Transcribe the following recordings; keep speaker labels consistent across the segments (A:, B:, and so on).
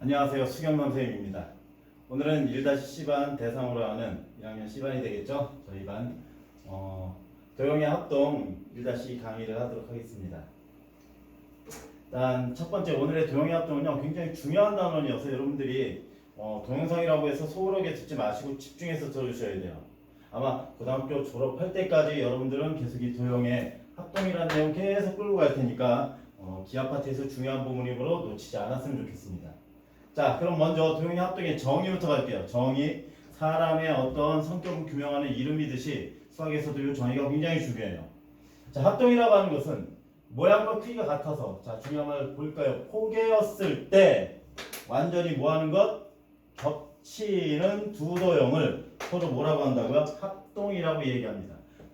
A: 안녕하세요. 수경남 선생님입니다. 오늘은 1-C반 대상으로 하는 1학년 C반이 되겠죠? 저희 반 도형의 합동 1-C 강의를 하도록 하겠습니다. 일단 첫 번째 오늘의 도형의 합동은요 굉장히 중요한 단원이어서 여러분들이 동영상이라고 해서 소홀하게 듣지 마시고 집중해서 들어주셔야 돼요. 아마 고등학교 졸업할 때까지 여러분들은 계속 이 도형의 합동이라는 내용 계속 끌고 갈 테니까 기하 파트에서 중요한 부분이므로 놓치지 않았으면 좋겠습니다. 자, 그럼 먼저 도형의 합동의 정의부터 갈게요. 정의, 사람의 어떤 성격을 규명하는 이름이듯이 수학에서도 이 정의가 굉장히 중요해요. 자, 합동이라고 하는 것은 모양과 크기가 같아서, 자, 중요한 걸 볼까요? 포개였을 때 완전히 뭐 하는 것? 겹치는 두 도형을 서로 뭐라고 한다고요? 합동이라고 얘기합니다.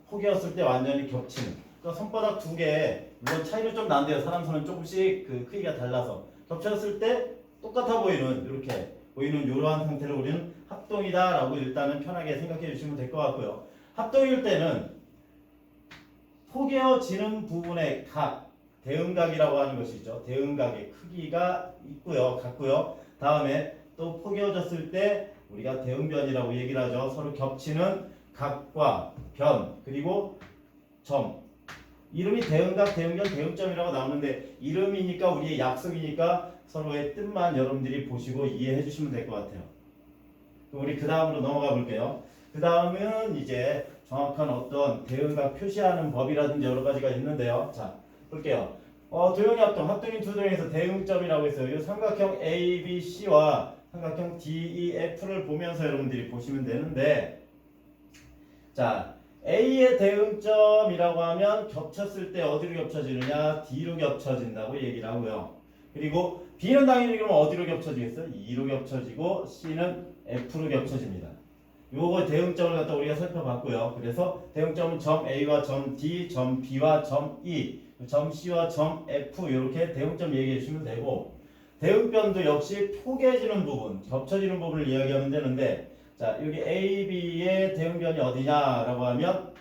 A: 포개였을 때 완전히 겹치는. 그러니까 손바닥 두 개, 물론 차이는 좀 난대요. 사람 손은 조금씩 그 크기가 달라서. 겹쳤을 때 똑같아 보이는, 이렇게 보이는 이러한 상태를 우리는 합동이다라고 일단은 편하게 생각해 주시면 될 것 같고요. 합동일 때는 포개어지는 부분의 각, 대응각이라고 하는 것이 있죠. 대응각의 크기가 있고요, 같고요. 다음에 또 포개어졌을 때 우리가 대응변이라고 얘기를 하죠. 서로 겹치는 각과 변, 그리고 점. 이름이 대응각, 대응변, 대응점이라고 나오는데 이름이니까 우리의 약속이니까 서로의 뜻만 여러분들이 보시고 이해해 주시면 될 것 같아요. 우리 그 다음으로 넘어가 볼게요. 그 다음은 이제 정확한 어떤 대응각 표시하는 법이라든지 여러 가지가 있는데요. 자, 볼게요. 도형의 합동, 합동인 두 도형에서 대응점이라고 했어요. 이 삼각형 ABC와 삼각형 DEF를 보면서 여러분들이 보시면 되는데, 자, A의 대응점이라고 하면 겹쳤을 때 어디로 겹쳐지느냐? D로 겹쳐진다고 얘기를 하고요. 그리고 B는 당연히 그럼 어디로 겹쳐지겠어요? E로 겹쳐지고 C는 F로 겹쳐집니다. 요거 대응점을 갖다 우리가 살펴봤고요. 그래서 대응점은 점 A와 점 D, 점 B와 점 E, 점 C와 점 F 이렇게 대응점 얘기해 주시면 되고, 대응변도 역시 포개지는 부분, 겹쳐지는 부분을 이야기하면 되는데, 자, 여기 A, B의 대응변이 어디냐라고 하면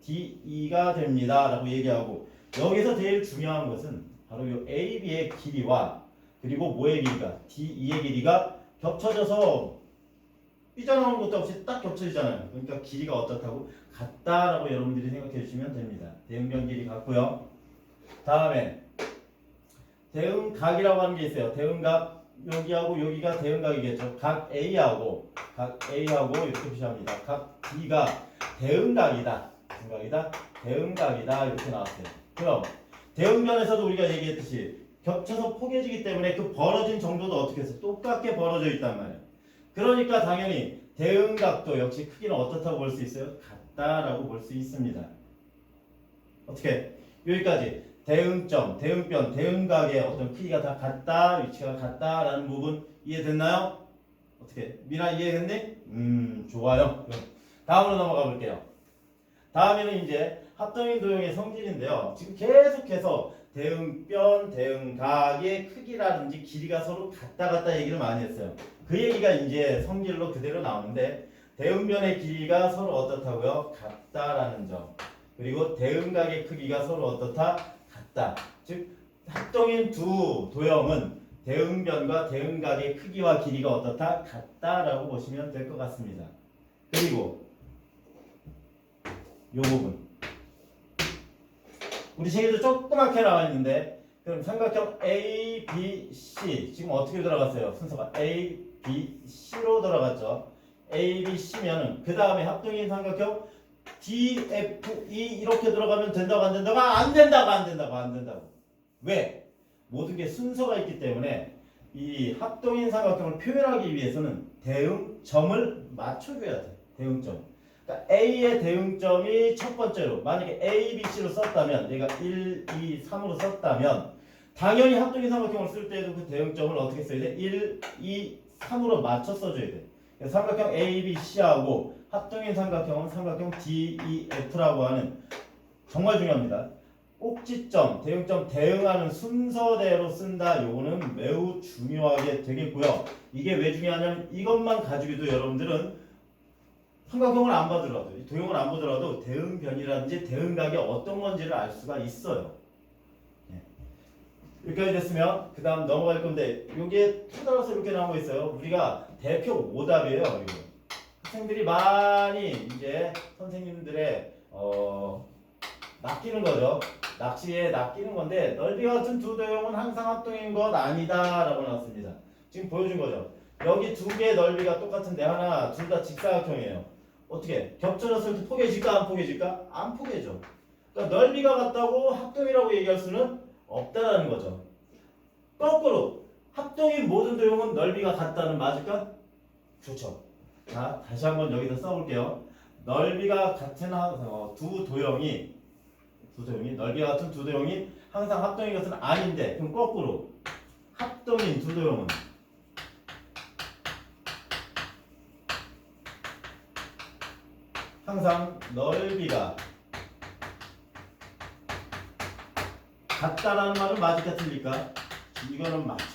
A: DE가 됩니다 라고 얘기하고, 여기서 제일 중요한 것은 바로 이 A, B의 길이와 그리고 뭐의 길이가? DE의 길이가 겹쳐져서 삐져나오는 것도 없이 딱 겹쳐지잖아요. 그러니까 길이가 어떻다고? 같다라고 여러분들이 생각해 주시면 됩니다. 대응변 길이 같고요. 다음에 대응각이라고 하는 게 있어요. 대응각 여기하고 여기가 대응각이겠죠. 각 A하고 이렇게 표시합니다. 각 B가 대응각이다. 대응각이다 이렇게 나왔어요. 그럼 대응변에서도 우리가 얘기했듯이 겹쳐서 포개지기 때문에 그 벌어진 정도도 어떻게 해서 똑같게 벌어져 있단 말이에요. 그러니까 당연히 대응각도 역시 크기는 어떻다고 볼 수 있어요? 같다라고 볼 수 있습니다. 어떻게? 여기까지 대응점, 대응변, 대응각의 어떤 크기가 다 같다, 위치가 같다라는 부분 이해됐나요? 어떻게? 미나 이해했니? 좋아요. 다음으로 넘어가 볼게요. 다음에는 이제 합동인 도형의 성질인데요. 지금 계속해서 대응변, 대응각의 크기라든지 길이가 서로 같다 얘기를 많이 했어요. 그 얘기가 이제 성질로 그대로 나오는데, 대응변의 길이가 서로 어떻다고요? 같다라는 점. 그리고 대응각의 크기가 서로 어떻다? 같다. 즉 합동인 두 도형은 대응변과 대응각의 크기와 길이가 어떻다? 같다라고 보시면 될 것 같습니다. 그리고 이 부분 우리 책에도 조그맣게 나와 있는데, 그럼 삼각형 A, B, C 지금 어떻게 들어갔어요? 순서가 A, B, C로 들어갔죠. A, B, C면은 그 다음에 합동인 삼각형 D, F, E 이렇게 들어가면 된다고 안 된다고? 안 된다고. 왜? 모든 게 순서가 있기 때문에 이 합동인 삼각형을 표현하기 위해서는 대응점을 맞춰줘야 돼. 대응점. 그러니까 A의 대응점이 첫 번째로 만약에 A, B, C로 썼다면, 얘가 1, 2, 3으로 썼다면 당연히 합동인 삼각형을 쓸 때에도 그 대응점을 어떻게 써야 돼? 1, 2, 3으로 맞춰 써줘야 돼. 삼각형 A, B, C하고 합동인 삼각형은 삼각형 D, E, F라고 하는, 정말 중요합니다. 꼭지점, 대응점 대응하는 순서대로 쓴다. 요거는 매우 중요하게 되겠고요. 이게 왜 중요하냐면 이것만 가지고도 여러분들은 삼각형을 안 보더라도, 도형을 안 보더라도 대응변이라든지 대응각이 어떤 건지를 알 수가 있어요. 여기까지 됐으면 그 다음 넘어갈 건데 여기에 따라서 이렇게 나오고 있어요. 우리가 대표 오답이에요. 이거. 학생들이 많이 이제 선생님들의 낚이는 거죠. 낚시에 낚이는 건데 넓이와 같은 두 도형은 항상 합동인 것 아니다 라고 나왔습니다. 지금 보여준 거죠. 여기 두 개의 넓이가 똑같은데 하나 둘 다 직사각형이에요. 어떻게 겹쳐졌을 때 포개질까 안 포개질까? 안 포개져. 그러니까 넓이가 같다고 합동이라고 얘기할 수는 없다라는 거죠. 거꾸로 합동인 모든 도형은 넓이가 같다는 맞을까? 그렇죠. 자, 다시 한번 여기다 써볼게요. 넓이가 같은 두 도형이 넓이가 같은 두 도형이 항상 합동인 것은 아닌데 그럼 거꾸로 합동인 두 도형은 항상 넓이가 같다라는 말은 맞을까 틀릴까? 이거는 맞죠.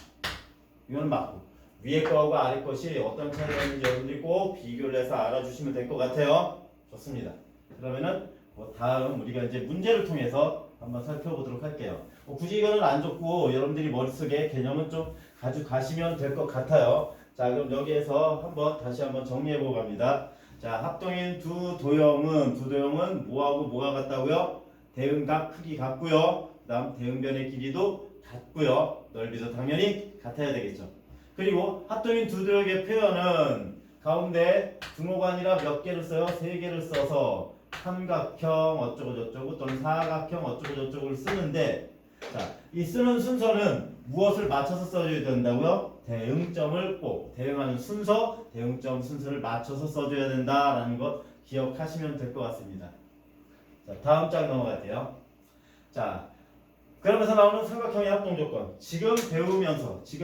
A: 이거는 맞고 위에 거하고 아래 것이 어떤 차이가 있는지 여러분들이 꼭 비교를 해서 알아주시면 될 것 같아요. 좋습니다. 그러면은 다음 우리가 이제 문제를 통해서 한번 살펴보도록 할게요. 굳이 이거는 안 좋고 여러분들이 머릿속에 개념은 좀 가져가시면 될 것 같아요. 자, 그럼 여기에서 다시 한번 정리해보고 갑니다. 자, 합동인 두 도형은 뭐하고 뭐가 같다고요? 대응각 크기 같고요. 그 다음 대응변의 길이도 같고요. 넓이도 당연히 같아야 되겠죠. 그리고 합동인 두 도형의 표현은 가운데 등호가 아니라 몇 개를 써요? 세 개를 써서 삼각형 어쩌고 저쩌고 또는 사각형 어쩌고 저쩌고를 쓰는데 자, 이 쓰는 순서는 무엇을 맞춰서 써줘야 된다고요? 대응점을 꼭 대응하는 순서, 대응점 순서를 맞춰서 써줘야 된다라는 것 기억하시면 될 것 같습니다. 자, 다음 장 넘어갈게요. 자, 그러면서 나오는 삼각형의 합동 조건. 지금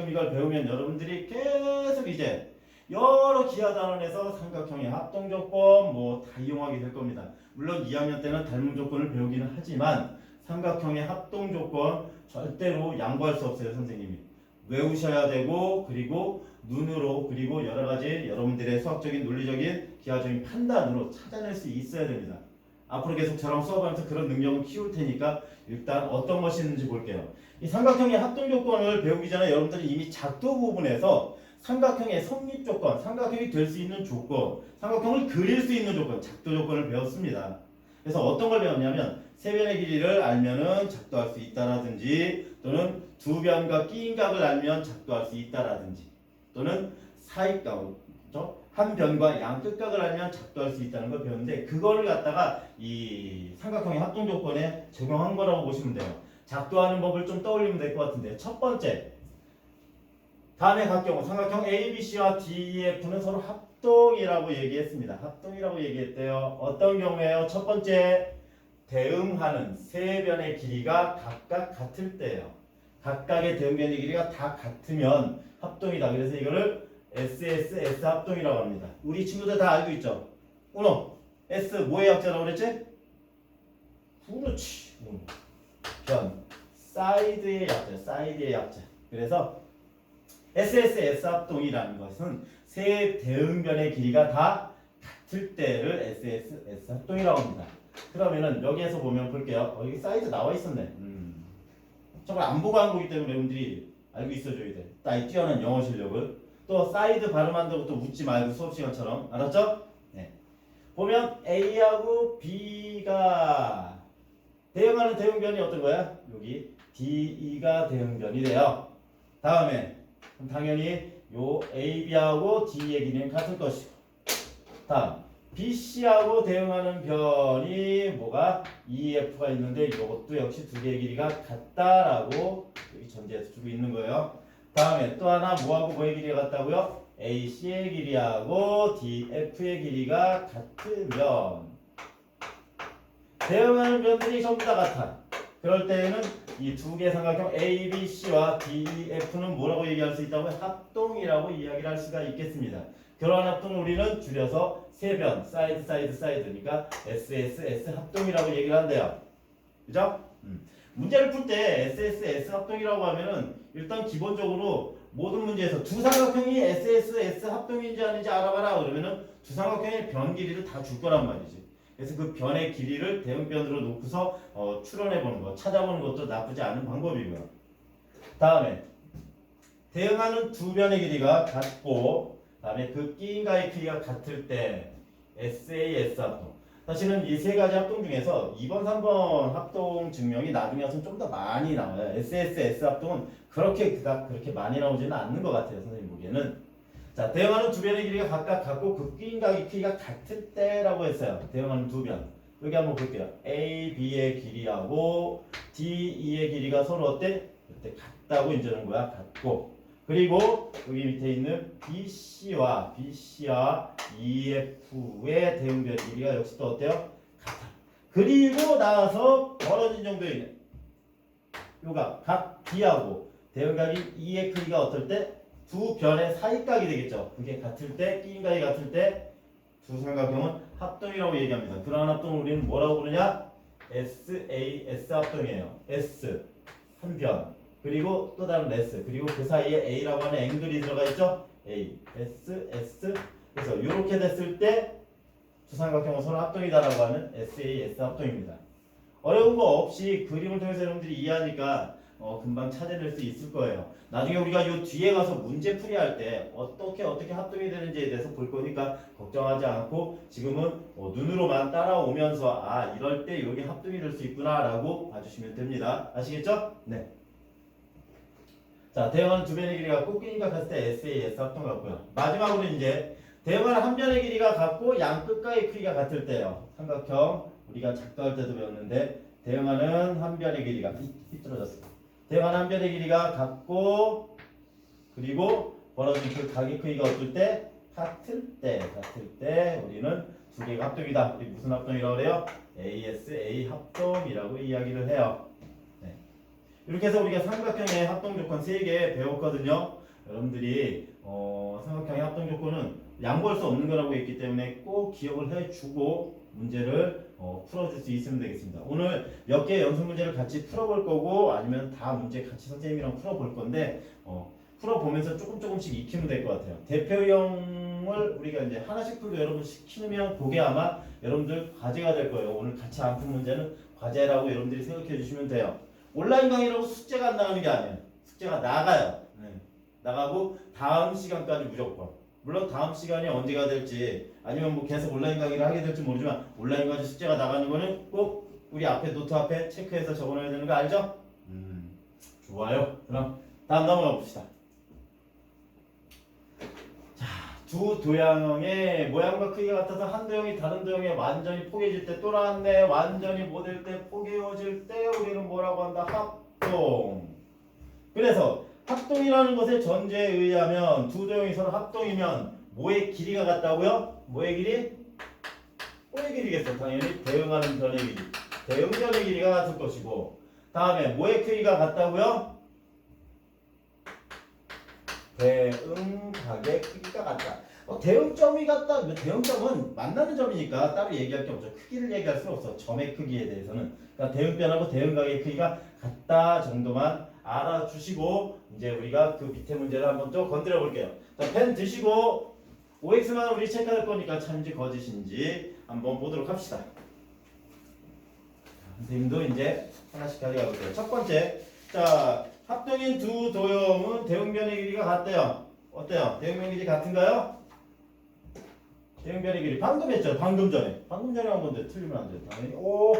A: 이걸 배우면 여러분들이 계속 이제 여러 기하 단원에서 삼각형의 합동 조건 다 이용하게 될 겁니다. 물론 2학년 때는 닮은 조건을 배우기는 하지만 삼각형의 합동 조건 절대로 양보할 수 없어요, 선생님이. 외우셔야 되고 그리고 눈으로 그리고 여러 가지 여러분들의 수학적인 논리적인 기하적인 판단으로 찾아낼 수 있어야 됩니다. 앞으로 계속 저랑 수업하면서 그런 능력을 키울 테니까 일단 어떤 것이 있는지 볼게요. 이 삼각형의 합동 조건을 배우기 전에 여러분들이 이미 작도 부분에서 삼각형의 성립 조건, 삼각형이 될 수 있는 조건, 삼각형을 그릴 수 있는 조건, 작도 조건을 배웠습니다. 그래서 어떤 걸 배웠냐면 세 변의 길이를 알면은 작도할 수 있다라든지 또는 두 변과 끼인 각을 알면 작도할 수 있다라든지 또는 사익각, 한 변과 양 끝각을 알면 작도할 수 있다는 걸 배웠는데 그거를 갖다가 이 삼각형의 합동 조건에 적용한 거라고 보시면 돼요. 작도하는 법을 좀 떠올리면 될 것 같은데 첫 번째 다음의 각 경우 삼각형 ABC와 DEF는 서로 합동이라고 얘기했습니다. 합동이라고 얘기했대요. 어떤 경우에요? 첫 번째 대응하는 세 변의 길이가 각각 같을 때예요. 각각의 대응변의 길이가 다 같으면 합동이다. 그래서 이거를 S 합동이라고 합니다. 우리 친구들 다 알고 있죠? 우노 S 뭐의 약자라고 그랬지? 그렇지. 변 사이드의 약자. 그래서 S 합동이라는 것은 세 대응변의 길이가 다 같을 때를 S 합동이라고 합니다. 그러면은 여기에서 보면 볼게요. 여기 사이드 나와 있었네. 저걸 안 보고 한 거기 때문에 여러분들이 알고 있어줘야 돼. 나의 뛰어난 영어 실력을. 또 사이드 발음한다고 또 묻지 말고 수업 시간처럼. 알았죠? 네. 보면 A하고 B가 대응하는 대응변이 어떤 거야? 여기 DE가 대응변이 돼요. 다음에 그럼 당연히 요 AB하고 D의 길이는 같을 것이고 다음 BC하고 대응하는 변이 뭐가 EF가 있는데 이것도 역시 두 개의 길이가 같다라고 여기 전제해서 주고 있는 거예요. 다음에 또 하나 뭐하고 뭐의 길이가 같다고요? AC의 길이하고 DF의 길이가 같으면 대응하는 변들이 전부 다 같아. 그럴 때에는 이 두 개의 삼각형 ABC와 DEF는 뭐라고 얘기할 수 있다고요? 합동이라고 이야기를 할 수가 있겠습니다. 그러한 합동을 우리는 줄여서 세 변, 사이드니까 S 합동이라고 얘기를 한대요. 그죠? 문제를 풀 때 S 합동이라고 하면은 일단 기본적으로 모든 문제에서 두 삼각형이 S 합동인지 아닌지 알아봐라 그러면은 두 삼각형의 변 길이를 다 줄 거란 말이지. 그래서 그 변의 길이를 대응변으로 놓고서 추론해보는 거, 찾아보는 것도 나쁘지 않은 방법이고요. 다음에 대응하는 두 변의 길이가 같고 다음에 그 끼인가의 크기가 같을 때 SA, S 합동. 사실은 이 세 가지 합동 중에서 2번, 3번 합동 증명이 나중에 와서 좀 더 많이 나와요. SS, S 합동은 그렇게 많이 나오지는 않는 것 같아요. 선생님 보기에는. 자, 대응하는 두 변의 길이가 각각 같고 그 끼인가의 크기가 같을 때라고 했어요. 대응하는 두 변. 여기 한번 볼게요. A, B의 길이하고 D, E의 길이가 서로 어때? 그때 같다고 인정하는 거야. 같고. 그리고 여기 밑에 있는 BC와 EF의 대응변 길이가 역시 또 어때요? 같아. 그리고 나와서 벌어진 정도에 있는 요가 각 D하고 대응각이 E의 크기가 어떨 때? 두 변의 사이각이 되겠죠. 그게 같을 때, 끼인각이 같을 때 두 삼각형은 합동이라고 얘기합니다. 그러한 합동을 우리는 뭐라고 부르냐? SAS 합동이에요. S 한 변. 그리고 또 다른 S 그리고 그 사이에 A라고 하는 앵글이 들어가 있죠. A, S 그래서 이렇게 됐을 때 주삼각형은 서로 합동이다라고 하는 SAS 합동입니다. 어려운 거 없이 그림을 통해서 여러분들이 이해하니까 금방 찾아낼 수 있을 거예요. 나중에 우리가 요 뒤에 가서 문제 풀이할 때 어떻게 합동이 되는지에 대해서 볼 거니까 걱정하지 않고 지금은 눈으로만 따라오면서 아 이럴 때 이게 합동이 될 수 있구나 라고 봐주시면 됩니다. 아시겠죠? 네. 자, 대응하는 두 변의 길이가 꽃길이가 같을 때 SAS 합동 같고요. 마지막으로 이제 대응하는 한 변의 길이가 같고 양 끝과의 크기가 같을 때요. 삼각형 우리가 작도할 때도 배웠는데 대응하는 한 변의 길이가 삐뚤어졌어. 대응하는 한 변의 길이가 같고 그리고 벌어진 그 각의 크기가 어떨 때? 같을 때 우리는 두 개가 합동이다. 우리 무슨 합동이라고 그래요? ASA 합동이라고 이야기를 해요. 이렇게 해서 우리가 삼각형의 합동 조건 3개 배웠거든요. 여러분들이 삼각형의 합동 조건은 양보할 수 없는 거라고 했기 때문에 꼭 기억을 해주고 문제를 풀어줄 수 있으면 되겠습니다. 오늘 몇 개의 연습 문제를 같이 풀어볼 거고 아니면 다 문제 같이 선생님이랑 풀어볼 건데 풀어보면서 조금씩 익히면 될 것 같아요. 대표형을 우리가 이제 하나씩 풀고 여러분 시키면 그게 아마 여러분들 과제가 될 거예요. 오늘 같이 안 푼 문제는 과제라고 여러분들이 생각해 주시면 돼요. 온라인 강의라고 숙제가 안 나가는 게 아니에요. 숙제가 나가요. 나가고 다음 시간까지 무조건. 물론 다음 시간이 언제가 될지 아니면 뭐 계속 온라인 강의를 하게 될지 모르지만 온라인 강의 숙제가 나가는 거는 꼭 우리 앞에 노트 앞에 체크해서 적어놔야 되는 거 알죠? 좋아요. 그럼 다음 넘어가 봅시다. 자, 두 도형의 모양과 크기가 같아서 한 도형이 다른 도형에 완전히 포개질 때 또 나왔네. 완전히 못 될 때 포개어질 때 우리는 뭐라고 한다? 합동. 그래서 합동이라는 것의 전제에 의하면 두 도형이 서로 합동이면 뭐의 길이가 같다고요? 뭐의 길이? 뭐의 길이겠어? 당연히 대응하는 변의 길이. 대응변의 길이가 같을 것이고 다음에 뭐의 크기가 같다고요? 대응각의 크기가 같다. 대응점이 같다. 대응점은 만나는 점이니까 따로 얘기할 게 없죠. 크기를 얘기할 수는 없어. 점의 크기에 대해서는. 그러니까 대응변하고 대응각의 크기가 같다 정도만 알아주시고 이제 우리가 그 밑에 문제를 한번 또 건드려 볼게요. 자, 펜 드시고 OX만 우리 체크할 거니까 참인지 거짓인지 한번 보도록 합시다. 선생님도 이제 하나씩 가져가 볼게요. 첫 번째, 자 합동인 두 도형은 대응변의 길이가 같대요. 어때요? 대응변의 길이 같은가요? 대응변의 길이 방금 했죠. 방금 전에 한 건데 틀리면 안 돼요. 당연히 오.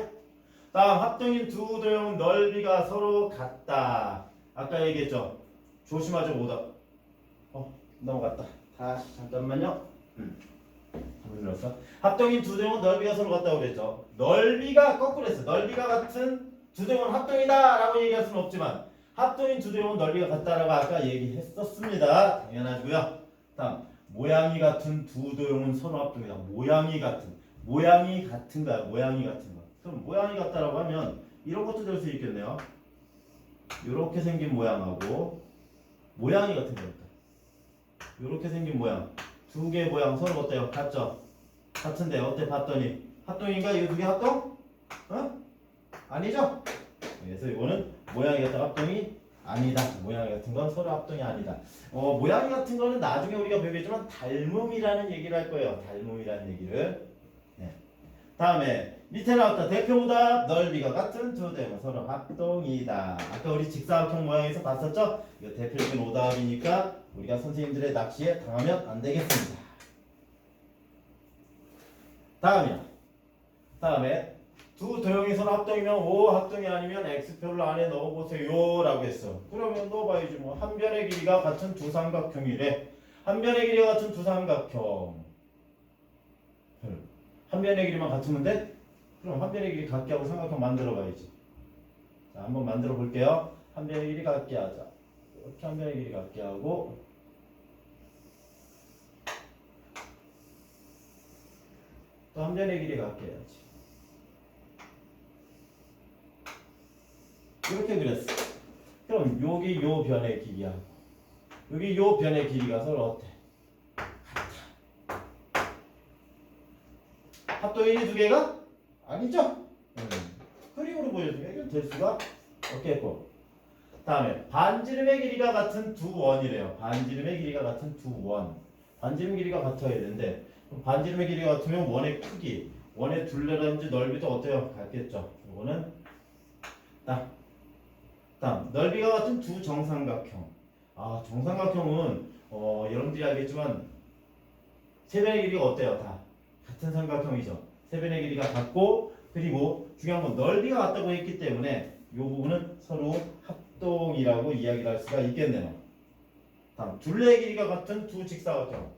A: 다음 합동인 두 도형은 넓이가 서로 같다. 아까 얘기했죠. 조심하죠. 오답. 넘어갔다. 다시 잠깐만요. 잘못 눌렀어. 합동인 두 도형은 넓이가 서로 같다고 그랬죠. 넓이가 거꾸로 했어. 넓이가 같은 두 도형은 합동이다 라고 얘기할 수는 없지만 합동인 두 도형은 넓이가 같다라고 아까 얘기했었습니다. 당연하고요. 다음 모양이 같은 두 도형은 서로 합동이다. 모양이 같은 거야. 모양이 같은 거. 그럼 모양이 같다라고 하면 이런 것도 될 수 있겠네요. 이렇게 생긴 모양하고 모양이 같은 거니까. 이렇게 생긴 모양. 두 개의 모양 서로 어때요? 같죠? 같은데 어때 봤더니 합동인가? 이거 두 개 합동? 아니죠? 그래서 이거는 모양이 같은 합동이 아니다. 모양이 같은 건 서로 합동이 아니다. 모양이 같은 거는 나중에 우리가 배우겠지만 닮음이라는 얘기를 할 거예요. 닮음이라는 얘기를. 네. 다음에 밑에 나왔다. 대표보다 넓이가 같은 두 대은 서로 합동이다. 아까 우리 직사각형 모양에서 봤었죠? 이거 대표적인 오답이니까 우리가 선생님들의 낚시에 당하면 안 되겠습니다. 다음에 두 도형이 서로 합동이면 O 합동이 아니면 X표를 안에 넣어보세요 라고 했어. 그러면 넣어봐야지 뭐. 한 변의 길이가 같은 두 삼각형이래. 한 변의 길이가 같은 두 삼각형. 한 변의 길이만 같으면 돼? 그럼 한 변의 길이 같게 하고 삼각형 만들어 봐야지. 자, 한번 만들어 볼게요. 한 변의 길이 같게 하자. 이렇게 한 변의 길이 같게 하고 또 한 변의 길이 같게 해야지. 이렇게 그렸어. 그럼 여기 요 변의 길이하고 여기 요 변의 길이가 서로 어때? 같아. 합동이니 두 개가? 아니죠? 그림으로 보여주면 이건 될 수가 없겠고. 다음에 반지름의 길이가 같은 두 원이래요. 반지름의 길이가 같은 두 원. 반지름 길이가 같아야 되는데 반지름의 길이가 같으면 원의 크기, 원의 둘레라든지 넓이도 어때요? 같겠죠. 이거는 다음 넓이가 같은 두 정삼각형. 아, 정삼각형은 여러분들이 알겠지만 세 변의 길이가 어때요? 다 같은 삼각형이죠. 세 변의 길이가 같고 그리고 중요한 건 넓이가 같다고 했기 때문에 이 부분은 서로 합동이라고 이야기를 할 수가 있겠네요. 다음 둘레의 길이가 같은 두 직사각형.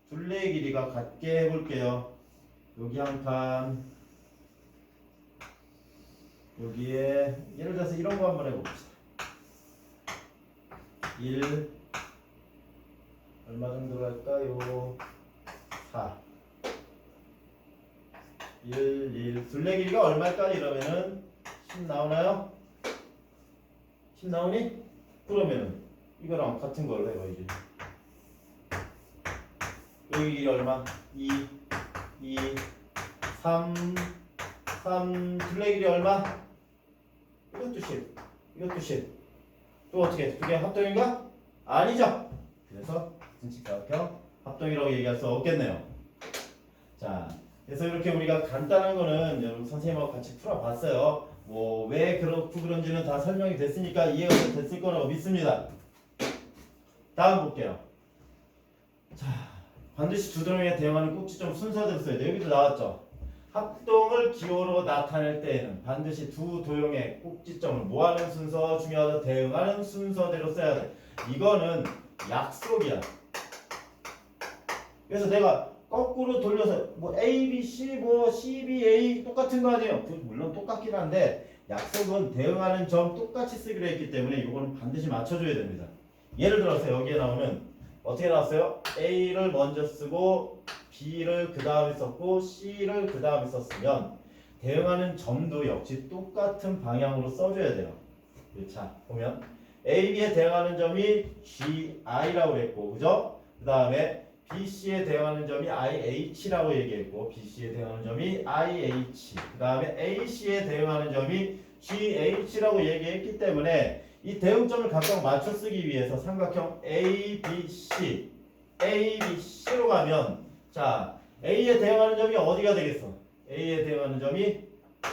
A: 둘레의 길이가 같게 해볼게요. 여기 한 칸, 여기에 예를 들어서 이런 거 한번 해봅시다. 1 얼마 정도 갈까요? 4 1 둘레 길이가 얼마일까? 이러면은 10 나오나요? 10 나오니? 그러면은 이거랑 같은 걸로 해봐야지. 여기 길이 얼마? 2 3 둘레 길이 얼마? 이것도 10 이것도 10 또 어떻게 두 개 합동인가? 아니죠. 그래서 직사각형 합동이라고 얘기할 수 없겠네요. 자, 그래서 이렇게 우리가 간단한 거는 여러분 선생님하고 같이 풀어봤어요. 뭐 왜 그렇고 그런지는 다 설명이 됐으니까 이해가 됐을 거라고 믿습니다. 다음 볼게요. 자, 반드시 두 도형에 대응하는 꼭지점 순서대로 써야 돼. 여기도 나왔죠. 합동을 기호로 나타낼 때에는 반드시 두 도형의 꼭지점을 뭐하는 순서 중요하다. 대응하는 순서대로 써야 돼. 이거는 약속이야. 그래서 내가 거꾸로 돌려서 뭐 A, B, C, 뭐 C, B, A 똑같은 거 아니에요. 물론 똑같긴 한데 약속은 대응하는 점 똑같이 쓰기로 했기 때문에 이거는 반드시 맞춰줘야 됩니다. 예를 들어서 여기에 나오는 어떻게 나왔어요? A를 먼저 쓰고 B를 그 다음에 썼고 C를 그 다음에 썼으면 대응하는 점도 역시 똑같은 방향으로 써줘야 돼요. 자, 보면 A, B에 대응하는 점이 GI라고 했고, 그죠? 그 다음에 BC에 대응하는 점이 IH라고 얘기했고, BC에 대응하는 점이 IH, 그 다음에 AC에 대응하는 점이 GH라고 얘기했기 때문에 이 대응점을 각각 맞춰 쓰기 위해서 삼각형 ABC, ABC로 가면 자, A에 대응하는 점이 어디가 되겠어? A에 대응하는 점이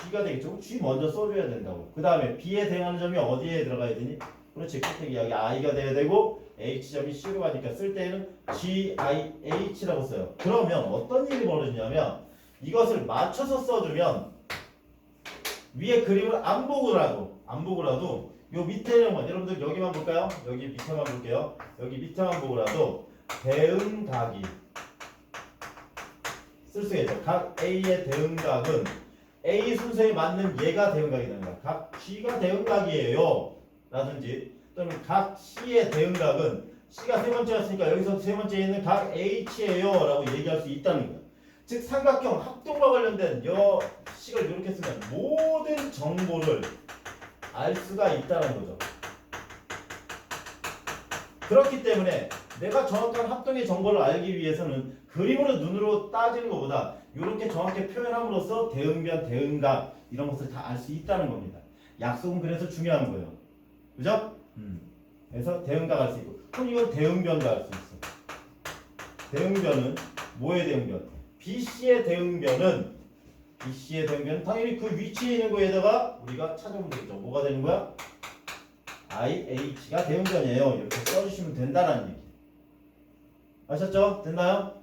A: G가 되겠죠. G 먼저 써줘야 된다고. 그 다음에 B에 대응하는 점이 어디에 들어가야 되니? 그렇지. 끝에 여기 I가 돼야 되고 H점이 C로 가니까 쓸 때는 GIH라고 써요. 그러면 어떤 일이 벌어지냐면 이것을 맞춰서 써주면 위에 그림을 안 보고라도 요 밑에는 뭐 여러분들 여기만 볼까요? 여기 밑에만 볼게요. 여기 밑에만 보고라도 대응각이 쓸 수가 있죠. 각 A의 대응각은 A 순서에 맞는 얘가 대응각이 되는 거야. 각 G가 대응각이에요. 라든지 또는 각 C의 대응각은 C가 세 번째였으니까 여기서 세 번째에 있는 각 H예요. 라고 얘기할 수 있다는 거야. 즉 삼각형 합동과 관련된 여 식을 이렇게 쓰면 모든 정보를 알 수가 있다는 거죠. 그렇기 때문에 내가 정확한 합동의 정보를 알기 위해서는 그림으로 눈으로 따지는 것보다 이렇게 정확히 표현함으로써 대응변, 대응각 이런 것을 다 알 수 있다는 겁니다. 약속은 그래서 중요한 거예요. 그죠? 그래서 대응각 알 수 있고 그럼 이건 대응변도 알 수 있어. 대응변은 뭐의 대응변? BC의 대응변은 BC의 대응변은 당연히 그 위치에 있는 거에다가 우리가 찾아보면 되겠죠. 뭐가 되는 거야? IH가 대응변이에요. 이렇게 써주시면 된다는 얘기. 아셨죠? 됐나요?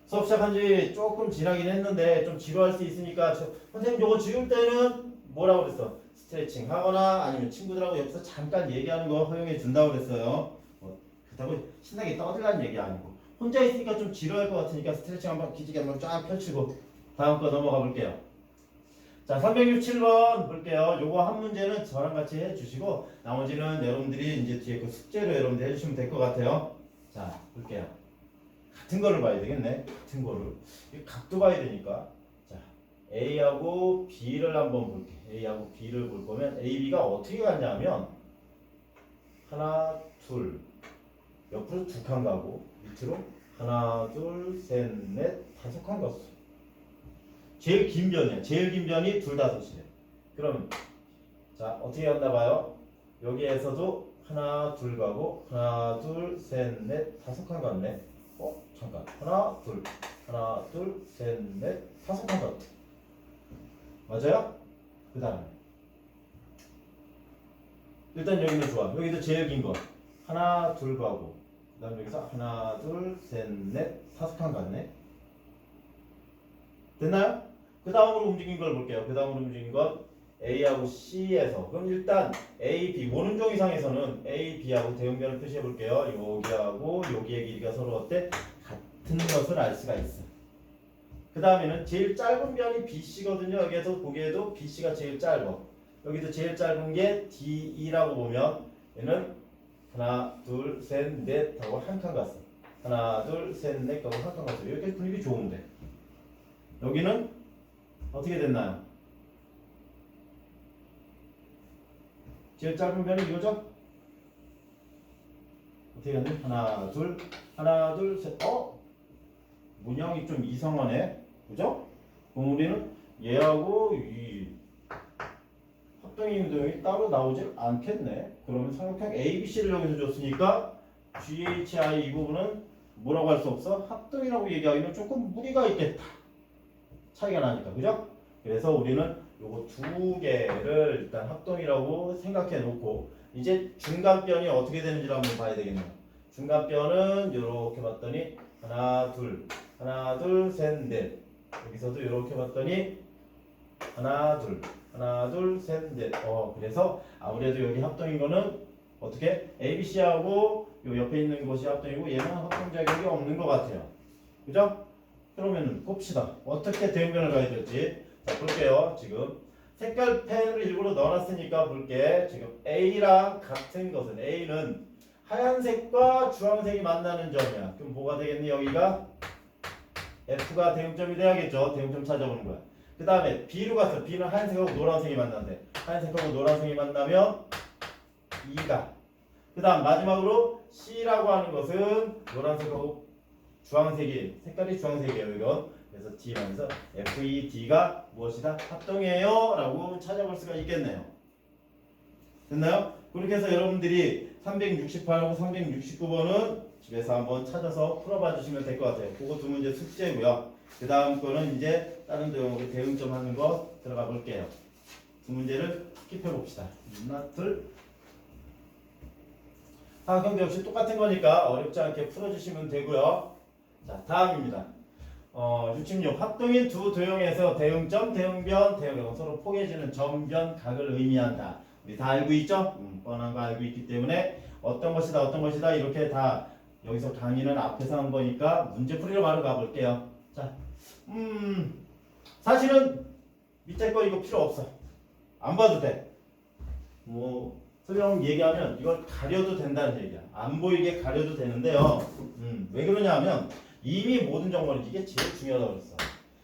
A: 수업 시작한 지 조금 지나긴 했는데 좀 지루할 수 있으니까 선생님 요거 지울 때는 뭐라고 그랬어? 스트레칭 하거나 아니면 친구들하고 옆에서 잠깐 얘기하는 거 허용해 준다고 그랬어요. 그렇다고 신나게 떠들라는 얘기 아니고 혼자 있으니까 좀 지루할 것 같으니까 스트레칭 한번 기지개 한번 쫙 펼치고 다음 거 넘어가 볼게요. 자, 367번 볼게요. 요거 한 문제는 저랑 같이 해주시고 나머지는 여러분들이 이제 뒤에 그 숙제로 여러분들 해주시면 될 것 같아요. 자, 볼게요. 같은 거를 봐야 되겠네. 같은 거를. 이 각도 봐야 되니까. 자, A하고 B를 한번 볼게. A하고 B를 볼 거면 A, B가 어떻게 갔냐면 하나, 둘 옆으로 두 칸 가고 밑으로 하나, 둘, 셋, 넷, 다섯 칸 갔어. 제일 긴 변이야. 제일 긴 변이 둘, 다섯이래. 그럼 자 어떻게 갔나 봐요. 여기에서도 하나, 둘 가고 하나, 둘, 셋, 넷, 다섯 칸 갔네. 잠깐. 하나, 둘, 셋, 넷, 다섯 칸 갔대. 맞아요? 그 다음에 일단 여기는 좋아. 여기도 제일 긴 거. 하나, 둘 가고 그 다음에 여기서 하나, 둘, 셋, 넷, 다섯 칸 갔네. 됐나요? 그 다음으로 움직인 걸 볼게요. 그 다음으로 움직인 건 A하고 C에서 그럼 일단 A, B 오른쪽 이상에서는 A, B하고 대응변을 표시해 볼게요. 여기하고 여기의 길이가 서로 어때? 같은 것을 알 수가 있어. 그 다음에는 제일 짧은 변이 BC거든요. 여기에서 보기에도 BC가 제일 짧아. 여기도 제일 짧은 게 DE라고 보면 얘는 하나, 둘, 셋, 넷 하고 한 칸 갔어. 하나, 둘, 셋, 넷 하고 한 칸 갔어. 이렇게 분위기 좋은데 여기는 어떻게 됐나요? 제일 짧은 변이 이거죠? 어떻게 됐니? 하나, 둘, 셋. 문양이 좀 이상하네. 그죠? 그럼 우리는 얘하고 이 합동의 운동이 따로 나오질 않겠네. 그러면 삼각형 ABC를 여기서 줬으니까 GHI 이 부분은 뭐라고 할 수 없어? 합동이라고 얘기하기는 조금 무리가 있겠다. 차이가 나니까. 그죠? 그래서 우리는 요거 두 개를 일단 합동이라고 생각해 놓고 이제 중간변이 어떻게 되는지를 한번 봐야 되겠네요. 중간변은 이렇게 봤더니 하나, 둘, 셋, 넷. 여기서도 이렇게 봤더니 하나, 둘, 셋, 넷. 그래서 아무래도 여기 합동인 거는 어떻게? ABC하고 요 옆에 있는 것이 합동이고 얘는 합동 자격이 없는 것 같아요. 그죠? 그러면 봅시다. 어떻게 대응변을 가야 될지. 자, 볼게요. 지금 색깔 펜을 일부러 넣어놨으니까 볼게. 지금 A랑 같은 것은 A는 하얀색과 주황색이 만나는 점이야. 그럼 뭐가 되겠니? 여기가 F가 대응점이 돼야겠죠. 대응점 찾아보는 거야. 그 다음에 B로 갔어. B는 하얀색하고 노란색이 만난대. 하얀색하고 노란색이 만나면 E가. 그 다음 마지막으로 C라고 하는 것은 노란색하고 주황색이 색깔이 주황색이에요. 이건. 그래서 D면서 FED가 무엇이다? 합동이에요. 라고 찾아볼 수가 있겠네요. 됐나요? 그렇게 해서 여러분들이 368하고 369번은 집에서 한번 찾아서 풀어봐 주시면 될 것 같아요. 그거 두 문제 숙제고요. 그 다음 거는 이제 다른 도형으로 대응점 하는 거 들어가 볼게요. 두 문제를 스킵해 봅시다. 하나, 근데 역시 똑같은 거니까 어렵지 않게 풀어주시면 되고요. 자, 다음입니다. 66. 합동인 두 도형에서 대응점, 대응변, 대응변 서로 포개지는 점변, 각을 의미한다. 우리 다 알고 있죠? 뻔한 거 알고 있기 때문에 어떤 것이다 이렇게 다 여기서 강의는 앞에서 한 거니까 문제풀이로 바로 가볼게요. 자, 사실은 밑에 거 이거 필요 없어. 안 봐도 돼. 설령 얘기하면 이걸 가려도 된다는 얘기야. 안 보이게 가려도 되는데요. 왜 그러냐 하면 이미 모든 정보는 이게 제일 중요하다고 그랬어.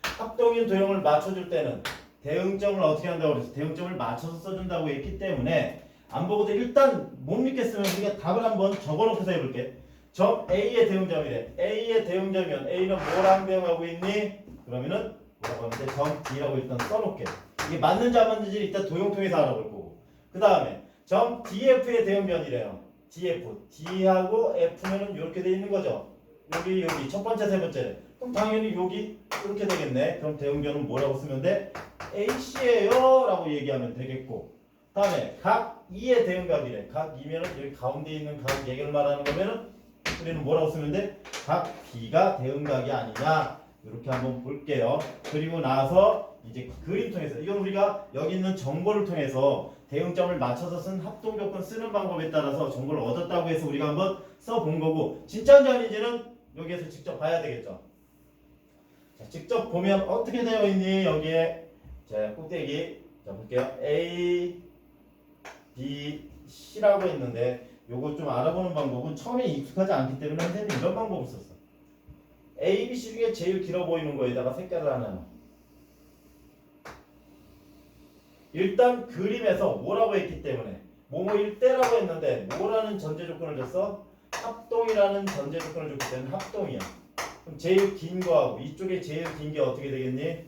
A: 합동인 도형을 맞춰줄 때는 대응점을 어떻게 한다고 그랬어? 대응점을 맞춰서 써준다고 했기 때문에 안 보고도 일단 못 믿겠으면 우리가 답을 한번 적어놓고서 해볼게. 점 A의 대응점이래. A의 대응점이면 A는 뭐랑 대응하고 있니? 그러면은 뭐라고 하면 돼? 점 D라고 일단 써놓게. 이게 맞는지 안 맞는지 일단 도형 통해서 알아볼 거고. 그 다음에 점 DF의 대응변이래요. DF. D하고 F면은 이렇게 돼 있는 거죠. 여기 첫 번째 세 번째. 그럼 당연히 여기 이렇게 되겠네. 그럼 대응변은 뭐라고 쓰면 돼? AC예요 라고 얘기하면 되겠고, 다음에 각 2의 대응각이래. 각 2면은 여기 가운데 있는 각 얘기를 말하는 거면은 우리는 뭐라고 쓰면 돼? 각 B가 대응각이 아니냐, 이렇게 한번 볼게요. 그리고 나서 이제 그림 통해서, 이건 우리가 여기 있는 정보를 통해서 대응점을 맞춰서 쓴 합동조건 쓰는 방법에 따라서 정보를 얻었다고 해서 우리가 한번 써본 거고, 진짜인지 아닌지는 여기에서 직접 봐야 되겠죠. 자, 직접 보면 어떻게 되어 있니? 여기에 자, 꼭대기 자 볼게요. A, B, C라고 있는데 요거 좀 알아보는 방법은 처음에 익숙하지 않기 때문에 선생님이 이런 방법을 썼어. A, B, C 중에 제일 길어 보이는 거에다가 색깔을 하나 넣어. 일단 그림에서 뭐라고 했기 때문에 뭐뭐일 때라고 했는데 뭐라는 전제 조건을 줬어? 합동이라는 전제 조건을 줬기 때문에 합동이야. 그럼 제일 긴 거하고 이쪽에 제일 긴 게 어떻게 되겠니?